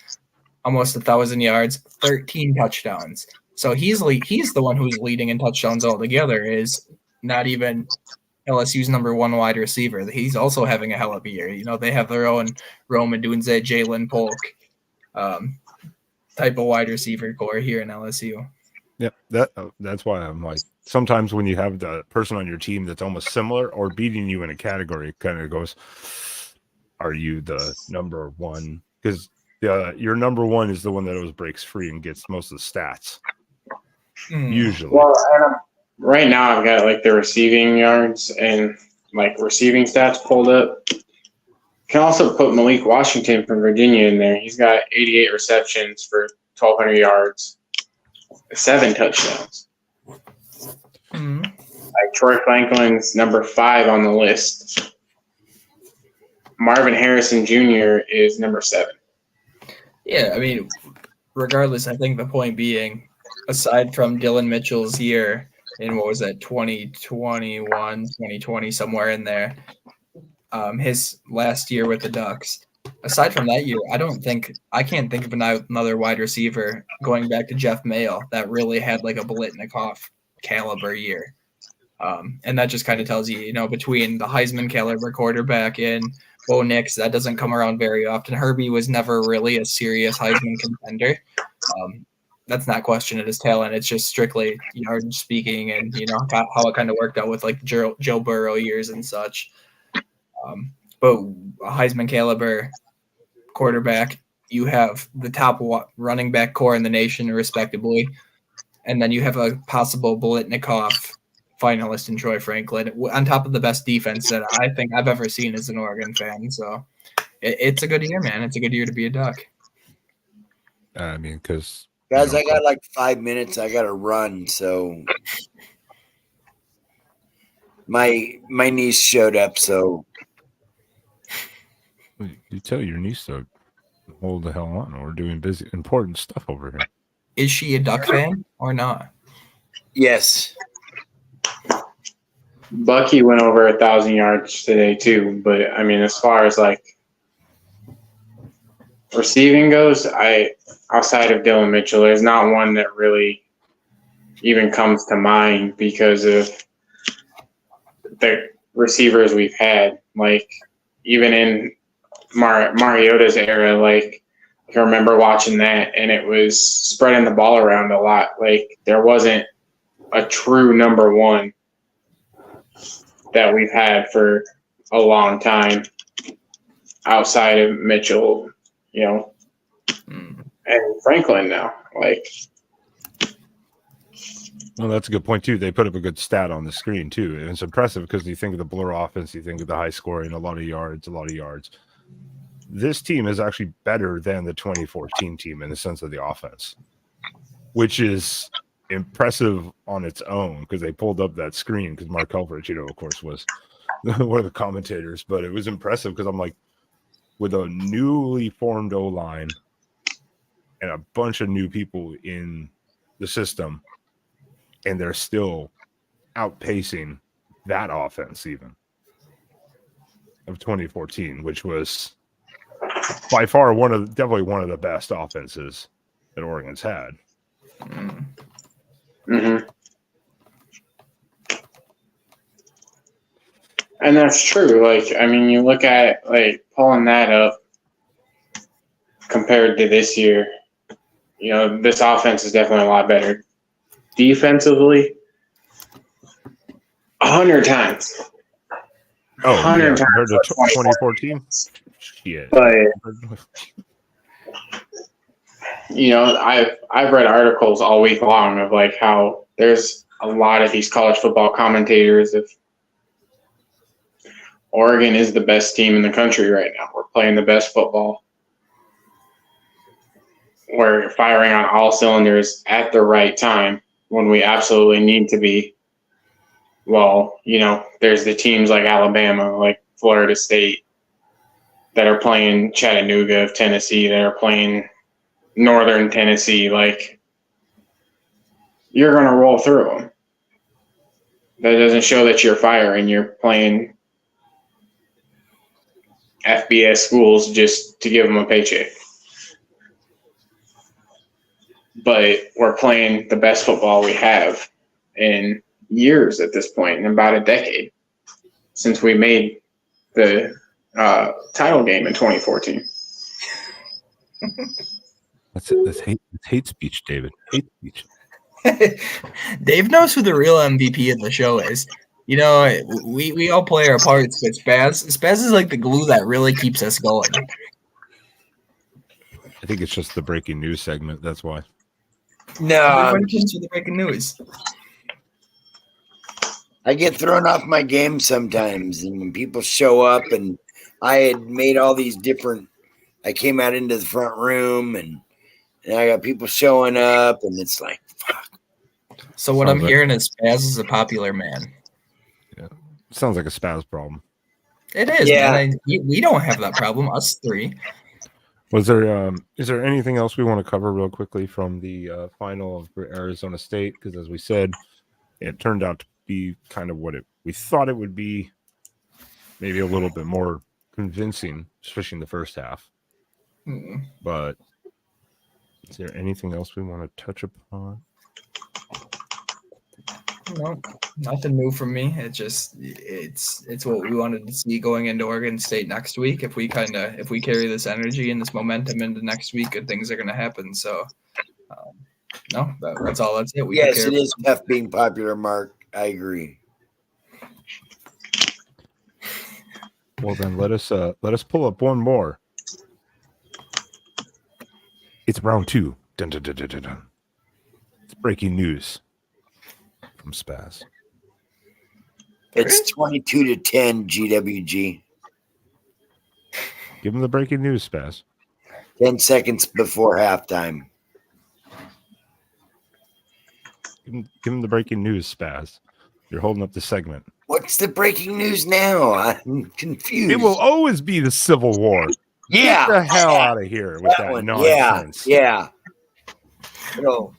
almost 1,000 yards, 13 touchdowns. So he's the one who's leading in touchdowns altogether. Is not even LSU's number 1 wide receiver. He's also having a hell of a year. You know, they have their own Rome Odunze, Jalen Polk type of wide receiver core here in LSU. Yep, that's why I'm like, sometimes when you have the person on your team that's almost similar or beating you in a category, it kind of goes, are you the number 1? Because your number 1 is the one that always breaks free and gets most of the stats. Usually. Well, right now I've got like the receiving yards and like receiving stats pulled up. Can also put Malik Washington from Virginia in there. He's got 88 receptions for 1,200 yards, 7 touchdowns. Mm-hmm. Like Troy Franklin's number 5 on the list. Marvin Harrison Jr. is number 7. Yeah, I mean, regardless, I think the point being, aside from Dylan Mitchell's year in, what was that, 2021, 2020, somewhere in there, his last year with the Ducks, aside from that year, I can't think of another wide receiver going back to Jeff Mayo that really had like a Blitnikoff caliber year. And that just kind of tells you, between the Heisman caliber quarterback and Bo Nix, that doesn't come around very often. Herbie was never really a serious Heisman contender. That's not questioning his talent. It's just strictly yardage speaking and, how it kind of worked out with like Joe Burrow years and such. But a Heisman caliber quarterback, you have the top running back core in the nation, respectively. And then you have a possible Blitnikoff finalist in Troy Franklin, on top of the best defense that I think I've ever seen as an Oregon fan. So it's a good year, man. It's a good year to be a Duck. I mean, because guys, I got like 5 minutes. I got to run. So my niece showed up. So you tell your niece to hold the hell on. We're doing important stuff over here. Is she a Duck fan or not? yes. Bucky went over 1,000 yards today too, but I mean, as far as like receiving goes, outside of Dylan Mitchell, there's not one that really even comes to mind because of the receivers we've had. Like even in Mariota's era, like I can remember watching that, and it was spreading the ball around a lot. Like there wasn't a true number 1 that we've had for a long time outside of Mitchell, and Franklin now. Like, well, that's a good point too. They put up a good stat on the screen too, and it's impressive because you think of the Blur offense, you think of the high scoring, a lot of yards. This team is actually better than the 2014 team in the sense of the offense, which is impressive on its own because they pulled up that screen because Mark Helfrich, of course, was one of the commentators, but it was impressive because I'm like, with a newly formed O-line and a bunch of new people in the system, and they're still outpacing that offense even of 2014, which was by far definitely one of the best offenses that Oregon's had. Mm-hmm. And that's true. Like, I mean, you look at like pulling that up compared to this year, this offense is definitely a lot better. Defensively, 100 times. Oh, 100 times compared to 2014? Shit. But I've read articles all week long of like how there's a lot of these college football commentators of Oregon is the best team in the country right now. We're playing the best football. we're firing on all cylinders at the right time when we absolutely need to be. Well, there's the teams like Alabama, like Florida State, that are playing Chattanooga of Tennessee, that are playing Northern Tennessee. Like, you're going to roll through them. That doesn't show that you're firing. You're playing FBS schools just to give them a paycheck. But we're playing the best football we have in years at this point, in about a decade, since we made the title game in 2014. That's hate speech, David. Hate speech. Dave knows who the real MVP of the show is. We all play our parts, but Spaz is like the glue that really keeps us going. I think it's just the breaking news segment. That's why. No, Everybody comes with the breaking news. I get thrown off my game sometimes, and when people show up, and I had made all these different. I came out into the front room, and I got people showing up, and it's like, fuck. So what I'm hearing is Spaz is a popular man. Yeah, sounds like a Spaz problem. It is. Yeah. Man. We don't have that problem. Us three. Is there anything else we want to cover real quickly from the final of Arizona State? Because as we said, it turned out to be kind of what we thought it would be, maybe a little bit more convincing, especially in the first half. But is there anything else we want to touch upon? No, nothing new from me. It's what we wanted to see going into Oregon State next week. If we carry this energy and this momentum into next week, good things are going to happen. So, no, that's all. That's it. Yes, it is tough being popular, Mark. I agree. Well, then let us pull up one more. It's round 2. Dun, dun, dun, dun, dun, dun. It's breaking news from Spaz. It's 22-10 GWG. Give him the breaking news, Spaz. 10 seconds before halftime. Give him the breaking news, Spaz. You're holding up the segment. What's the breaking news now? I'm confused. It will always be the Civil War. Yeah. Get the hell out of here with that one. nonsense. Yeah. It'll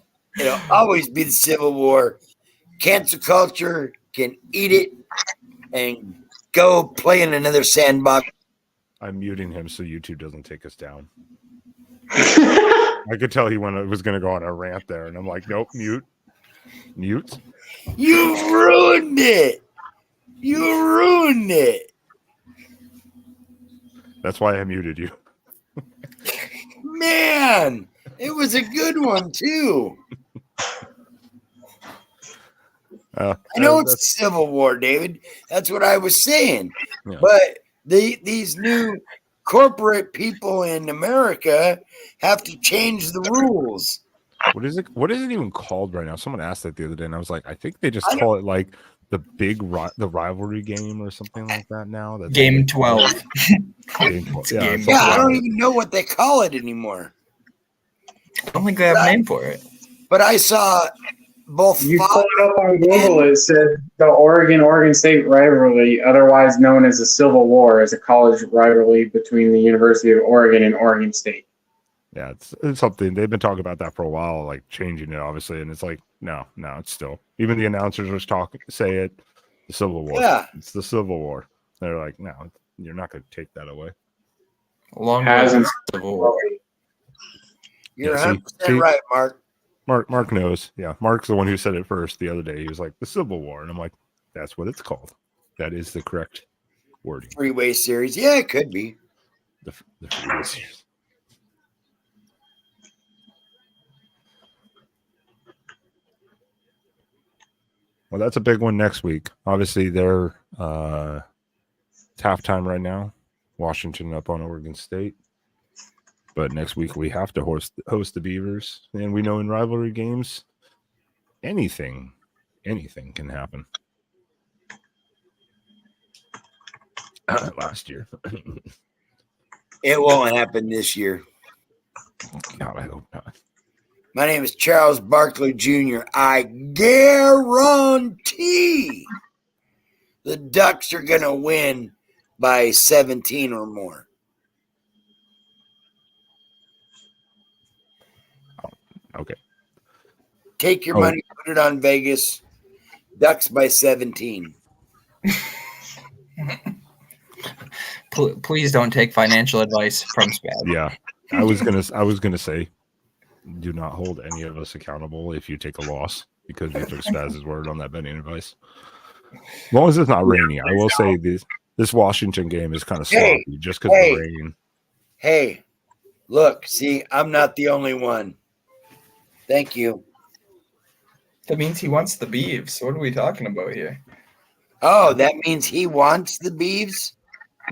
always be the Civil War. Cancel culture can eat it and go play in another sandbox. I'm muting him so YouTube doesn't take us down. I could tell he was going to go on a rant there, and I'm like, nope, mute. You ruined it. That's why I muted you. Man, it was a good one, too. I know it's the Civil War, David. That's what I was saying. Yeah. But these new corporate people in America have to change the rules. What is it even called right now? Someone asked that the other day, and I was like, I think they just call it like the rivalry game or something like that now. That's Game 12. Game 12. Yeah, I don't even know what they call it anymore. I don't think they have a name for it. But I saw both. You pull it up on Google. It said the Oregon State rivalry, otherwise known as the Civil War, is a college rivalry between the University of Oregon and Oregon State. Yeah, it's something they've been talking about that for a while, like changing it, obviously, and it's like no, it's still. Even the announcers say it, the Civil War. Yeah, it's the Civil War. They're like, no, you're not going to take that away. Long hasn't Civil War. You're 100% right, Mark. Mark knows. Yeah, Mark's the one who said it first the other day. He was like, the Civil War, and I'm like, that's what it's called. That is the correct wording. Freeway series. Yeah, it could be the freeway series. Well, that's a big one next week. Obviously, they're it's halftime right now. Washington up on Oregon State. But next week we have to host the Beavers. And we know in rivalry games, anything can happen. Last year. It won't happen this year. God, I hope not. My name is Charles Barkley Jr. I guarantee the Ducks are going to win by 17 or more. Okay. Take your money, put it on Vegas. Ducks by 17. Please don't take financial advice from Spaz. Yeah. I was gonna say, do not hold any of us accountable if you take a loss because you took Spaz's word on that betting advice. As long as it's not raining, I will say this Washington game is kind of sloppy just because of the rain. Hey, look, see, I'm not the only one. Thank you. That means he wants the Beavs. What are we talking about here? Oh, that means he wants the Beavs?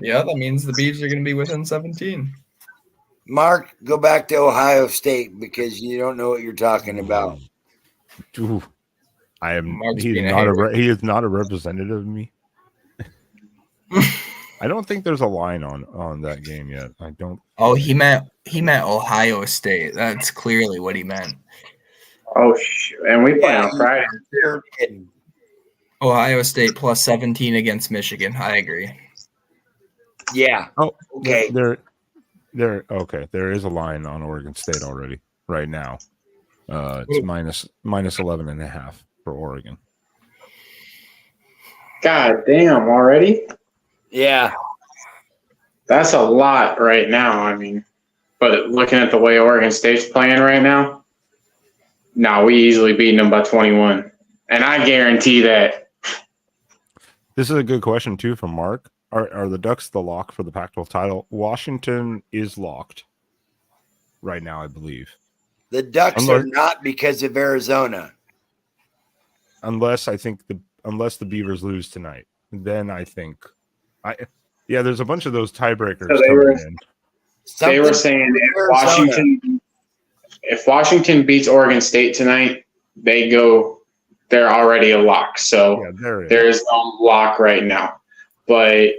Yeah, that means the Beavs are going to be within 17. Mark, go back to Ohio State because you don't know what you're talking about. Ooh, Mark's he being is a not hater. he is not a representative of me. I don't think there's a line on that game yet. I don't. Oh, he meant Ohio State. That's clearly what he meant. Oh, shoot. And we play on Friday. You're kidding. Ohio State plus 17 against Michigan. I agree. Yeah. Oh, Okay. Okay. There is a line on Oregon State already right now. It's minus 11.5 for Oregon. God damn, already? Yeah. That's a lot right now. I mean, but looking at the way Oregon State's playing right now, no, we easily beating them by 21. And I guarantee that. This is a good question too from Mark. Are the Ducks the lock for the Pac-12 title? Washington is locked right now, I believe. The Ducks are not because of Arizona. Unless the Beavers lose tonight, then I think there's a bunch of those tiebreakers coming in. They were saying if Washington beats Oregon State tonight, they're already a lock. So there's no lock right now. But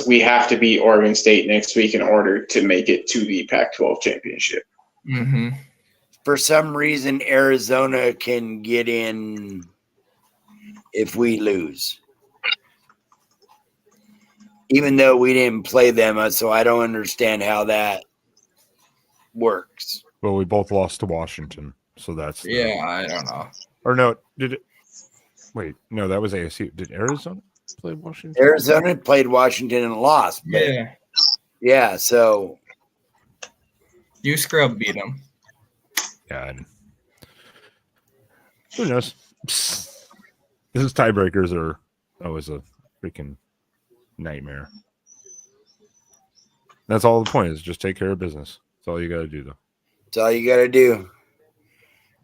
we have to beat Oregon State next week in order to make it to the Pac-12 championship. Mm-hmm. For some reason, Arizona can get in if we lose. Even though we didn't play them, so I don't understand how that works. Well, we both lost to Washington, so that's I don't know. Or no, did it? Wait, no, that was ASU. Did Arizona play Washington? Arizona played Washington and lost. But yeah. So you scrub beat them. Yeah. Who knows? Those tiebreakers are always a freaking nightmare. That's all the point is. Just take care of business. That's all you got to do, though. That's all you got to do.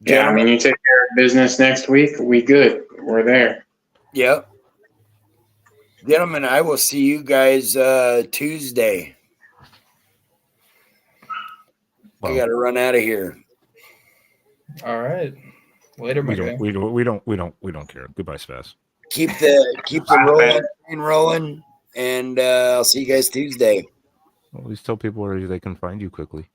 Yeah, I mean, you take care of business next week, we good. We're there. Yep. Gentlemen, I will see you guys Tuesday. I got to run out of here. All right. Later, my guy. We don't care. Goodbye, Spaz. Keep the rolling, and I'll see you guys Tuesday. Well, at least tell people where they can find you quickly.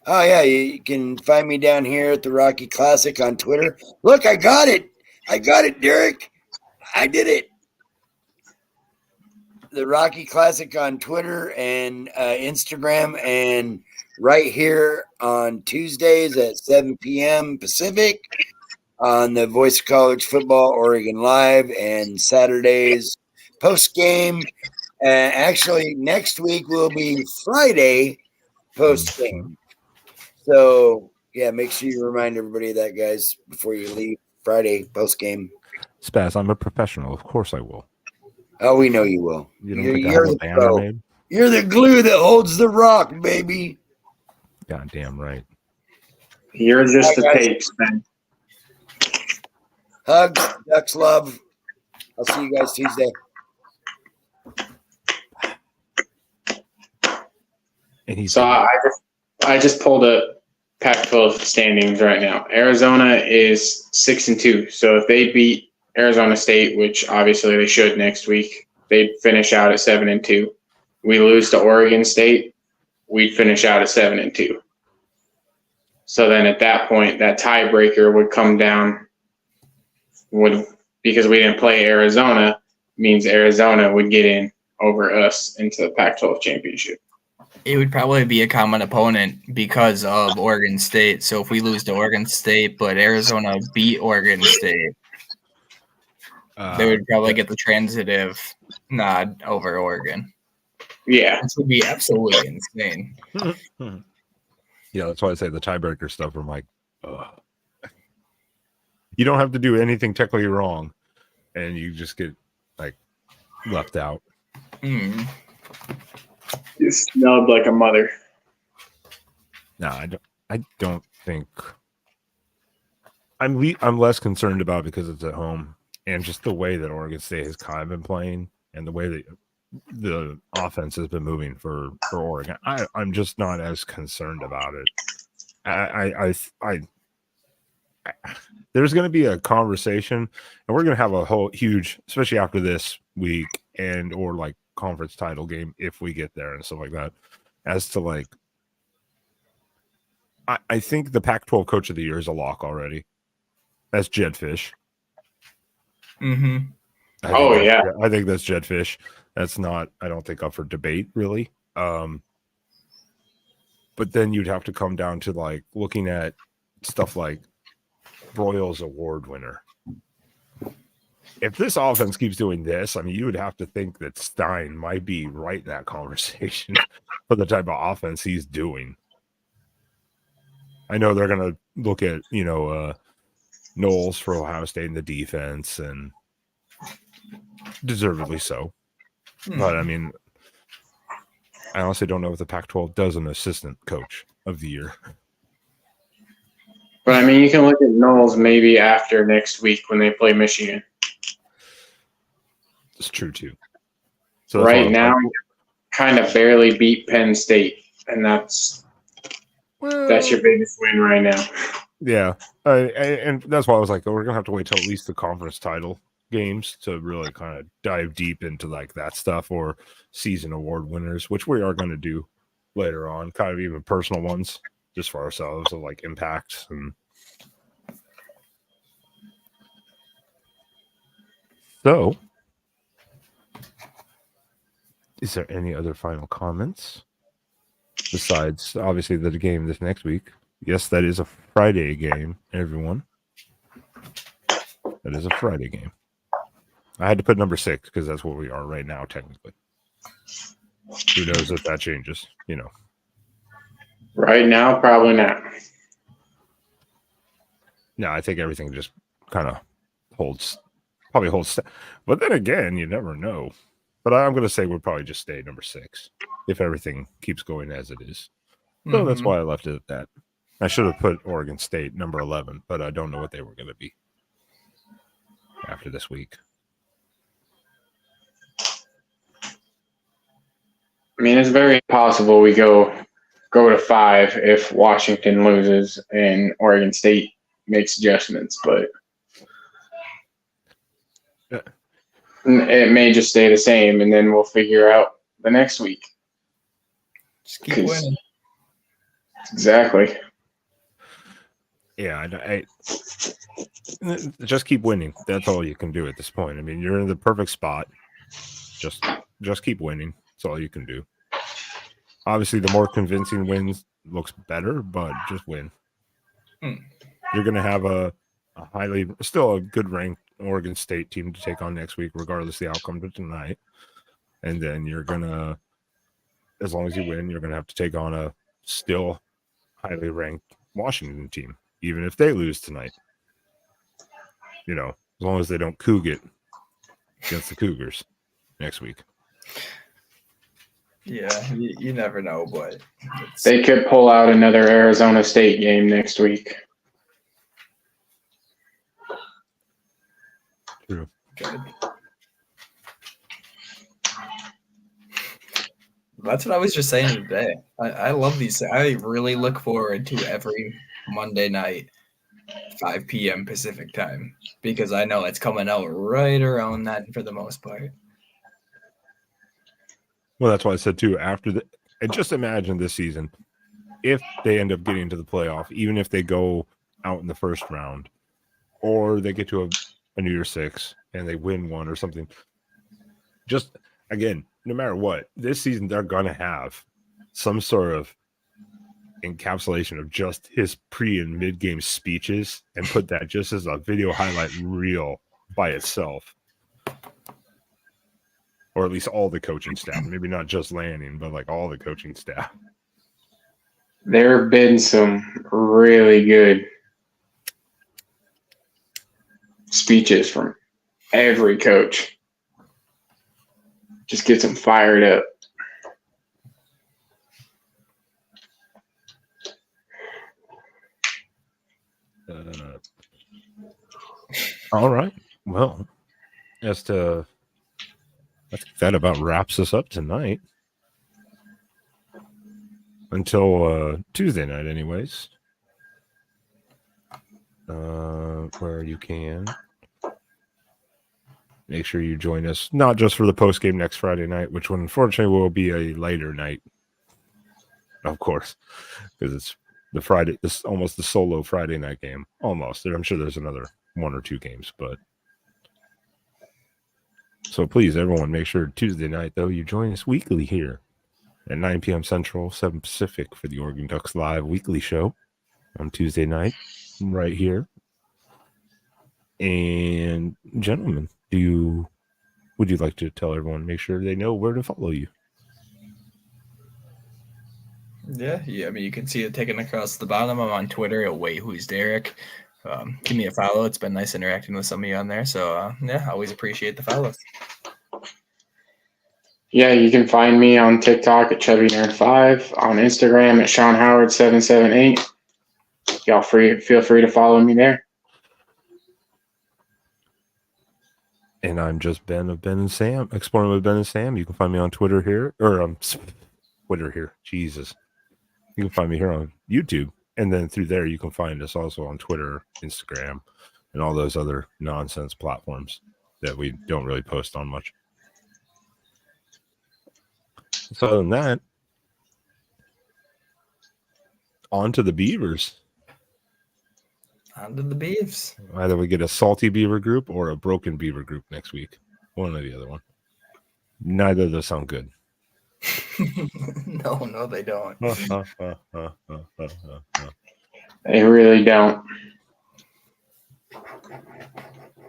Oh, yeah. You can find me down here at the Rocky Classic on Twitter. Look, I got it. Derek. I did it. The Rocky Classic on Twitter and Instagram, and right here on Tuesdays at 7 p.m. Pacific on the Voice of College Football Oregon Live, and Saturdays post-game. Actually, next week will be Friday post-game. So, yeah, make sure you remind everybody of that, guys, before you leave. Friday post-game. Spaz, I'm a professional. Of course I will. Oh, we know you will. You're the banner made? You're the glue that holds the rock, baby. Goddamn right. You're just the tapes, man. Hugs, Ducks love. I'll see you guys Tuesday. So I just pulled up Pac-12 standings right now. Arizona is 6-2. So if they beat Arizona State, which obviously they should next week, they'd finish out at 7-2. We lose to Oregon State, we'd finish out at 7-2. So then at that point, that tiebreaker would come down. Because we didn't play Arizona, means Arizona would get in over us into the Pac-12 championship. It would probably be a common opponent because of Oregon State. So if we lose to Oregon State, but Arizona beat Oregon State, they would probably get the transitive nod over Oregon. Yeah. This would be absolutely insane. Yeah, that's why I say the tiebreaker stuff. I'm like, ugh. You don't have to do anything technically wrong, and you just get like left out. Mm. You snubbed like a mother. No, I don't think. I'm less concerned about it because it's at home and just the way that Oregon State has kind of been playing and the way that the offense has been moving for Oregon. I'm just not as concerned about it. I there's going to be a conversation, and we're going to have a whole huge, especially after this week and or like conference title game if we get there and stuff like that, as to like. I think the Pac-12 Coach of the Year is a lock already. That's Jed Fish. Mm-hmm. I think that's Jed Fish. That's not, I don't think, up for debate, really. But then you'd have to come down to like looking at stuff like Broyles Award winner. If this offense keeps doing this, I mean, you would have to think that Stein might be right in that conversation for the type of offense he's doing. I know they're going to look at, Knowles for Ohio State in the defense, and deservedly so. But, I mean, I honestly don't know if the Pac-12 does an assistant coach of the year. But, I mean, you can look at Knowles maybe after next week when they play Michigan. It's true, too. So right now, kind of barely beat Penn State, and that's your biggest win right now. Yeah, and that's why I was like, we're gonna have to wait till at least the conference title games to really kind of dive deep into like that stuff, or season award winners, which we are going to do later on, kind of even personal ones just for ourselves of like impacts. And so, is there any other final comments besides obviously the game this next week? Yes, that is a Friday game, everyone. That is a Friday game. I had to put number 6 because that's where we are right now, technically. Who knows if that changes, Right now, probably not. No, I think everything just kind of holds. But then again, you never know. But I'm going to say we'll probably just stay number 6 if everything keeps going as it is. So that's why I left it at that. I should have put Oregon State number 11, but I don't know what they were going to be after this week. I mean, it's very possible we go to 5 if Washington loses and Oregon State makes adjustments, but it may just stay the same, and then we'll figure out the next week. Just keep winning. Exactly. Yeah, I just keep winning. That's all you can do at this point. I mean, you're in the perfect spot. Just keep winning. That's all you can do. Obviously, the more convincing wins looks better, but just win. You're going to have still a good ranked Oregon State team to take on next week, regardless of the outcome of tonight. And then you're going to, as long as you win, you're going to have to take on a still highly ranked Washington team, even if they lose tonight. As long as they don't Coug it against the Cougars next week. Yeah, you never know, but they could pull out another Arizona State game next week. True. Good. That's what I was just saying today. I love these. I really look forward to every Monday night, 5 p.m. Pacific time, because I know it's coming out right around that for the most part. Well, that's why I said too. And just imagine this season, if they end up getting to the playoff, even if they go out in the first round, or they get to a New Year's Six and they win one or something. Just again, no matter what, this season they're gonna have some sort of encapsulation of just his pre and mid game speeches and put that just as a video highlight reel by itself. Or at least all the coaching staff. Maybe not just Lanning, but like all the coaching staff. There have been some really good speeches from every coach. Just gets them fired up. All right. Well, I think that about wraps us up tonight. Until Tuesday night, anyways. Where you can make sure you join us, not just for the post game next Friday night, which unfortunately will be a later night, of course, because it's the Friday. This is almost the solo Friday night game. Almost. I'm sure there's another 1 or 2 games, but so please, everyone, make sure Tuesday night though you join us weekly here at 9 p.m. Central, 7 Pacific for the Oregon Ducks Live weekly show on Tuesday night, right here. And gentlemen, would you like to tell everyone, make sure they know where to follow you? Yeah. I mean, you can see it taken across the bottom. I'm on Twitter at Wait Who's Derek. Give me a follow. It's been nice interacting with some of you on there. So yeah, always appreciate the follows. Yeah, you can find me on TikTok at ChubbyNerd5, on Instagram at SeanHoward778. Y'all feel free to follow me there. And I'm just Ben of Ben and Sam, exploring with Ben and Sam. You can find me on Twitter here, or Twitter here. Jesus, you can find me here on YouTube, and then through there you can find us also on Twitter, Instagram, and all those other nonsense platforms that we don't really post on much. So other than that, on to the Beavers. On to the Beavs. Either we get a salty Beaver group or a broken Beaver group next week. One or the other one. Neither of those sound good. No, they don't. They really don't.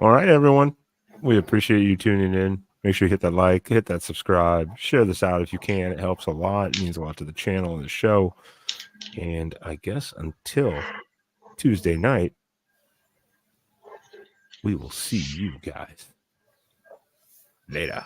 All right, everyone. We appreciate you tuning in. Make sure you hit that like, hit that subscribe, share this out if you can. It helps a lot. It means a lot to the channel and the show. And I guess until Tuesday night, we will see you guys later.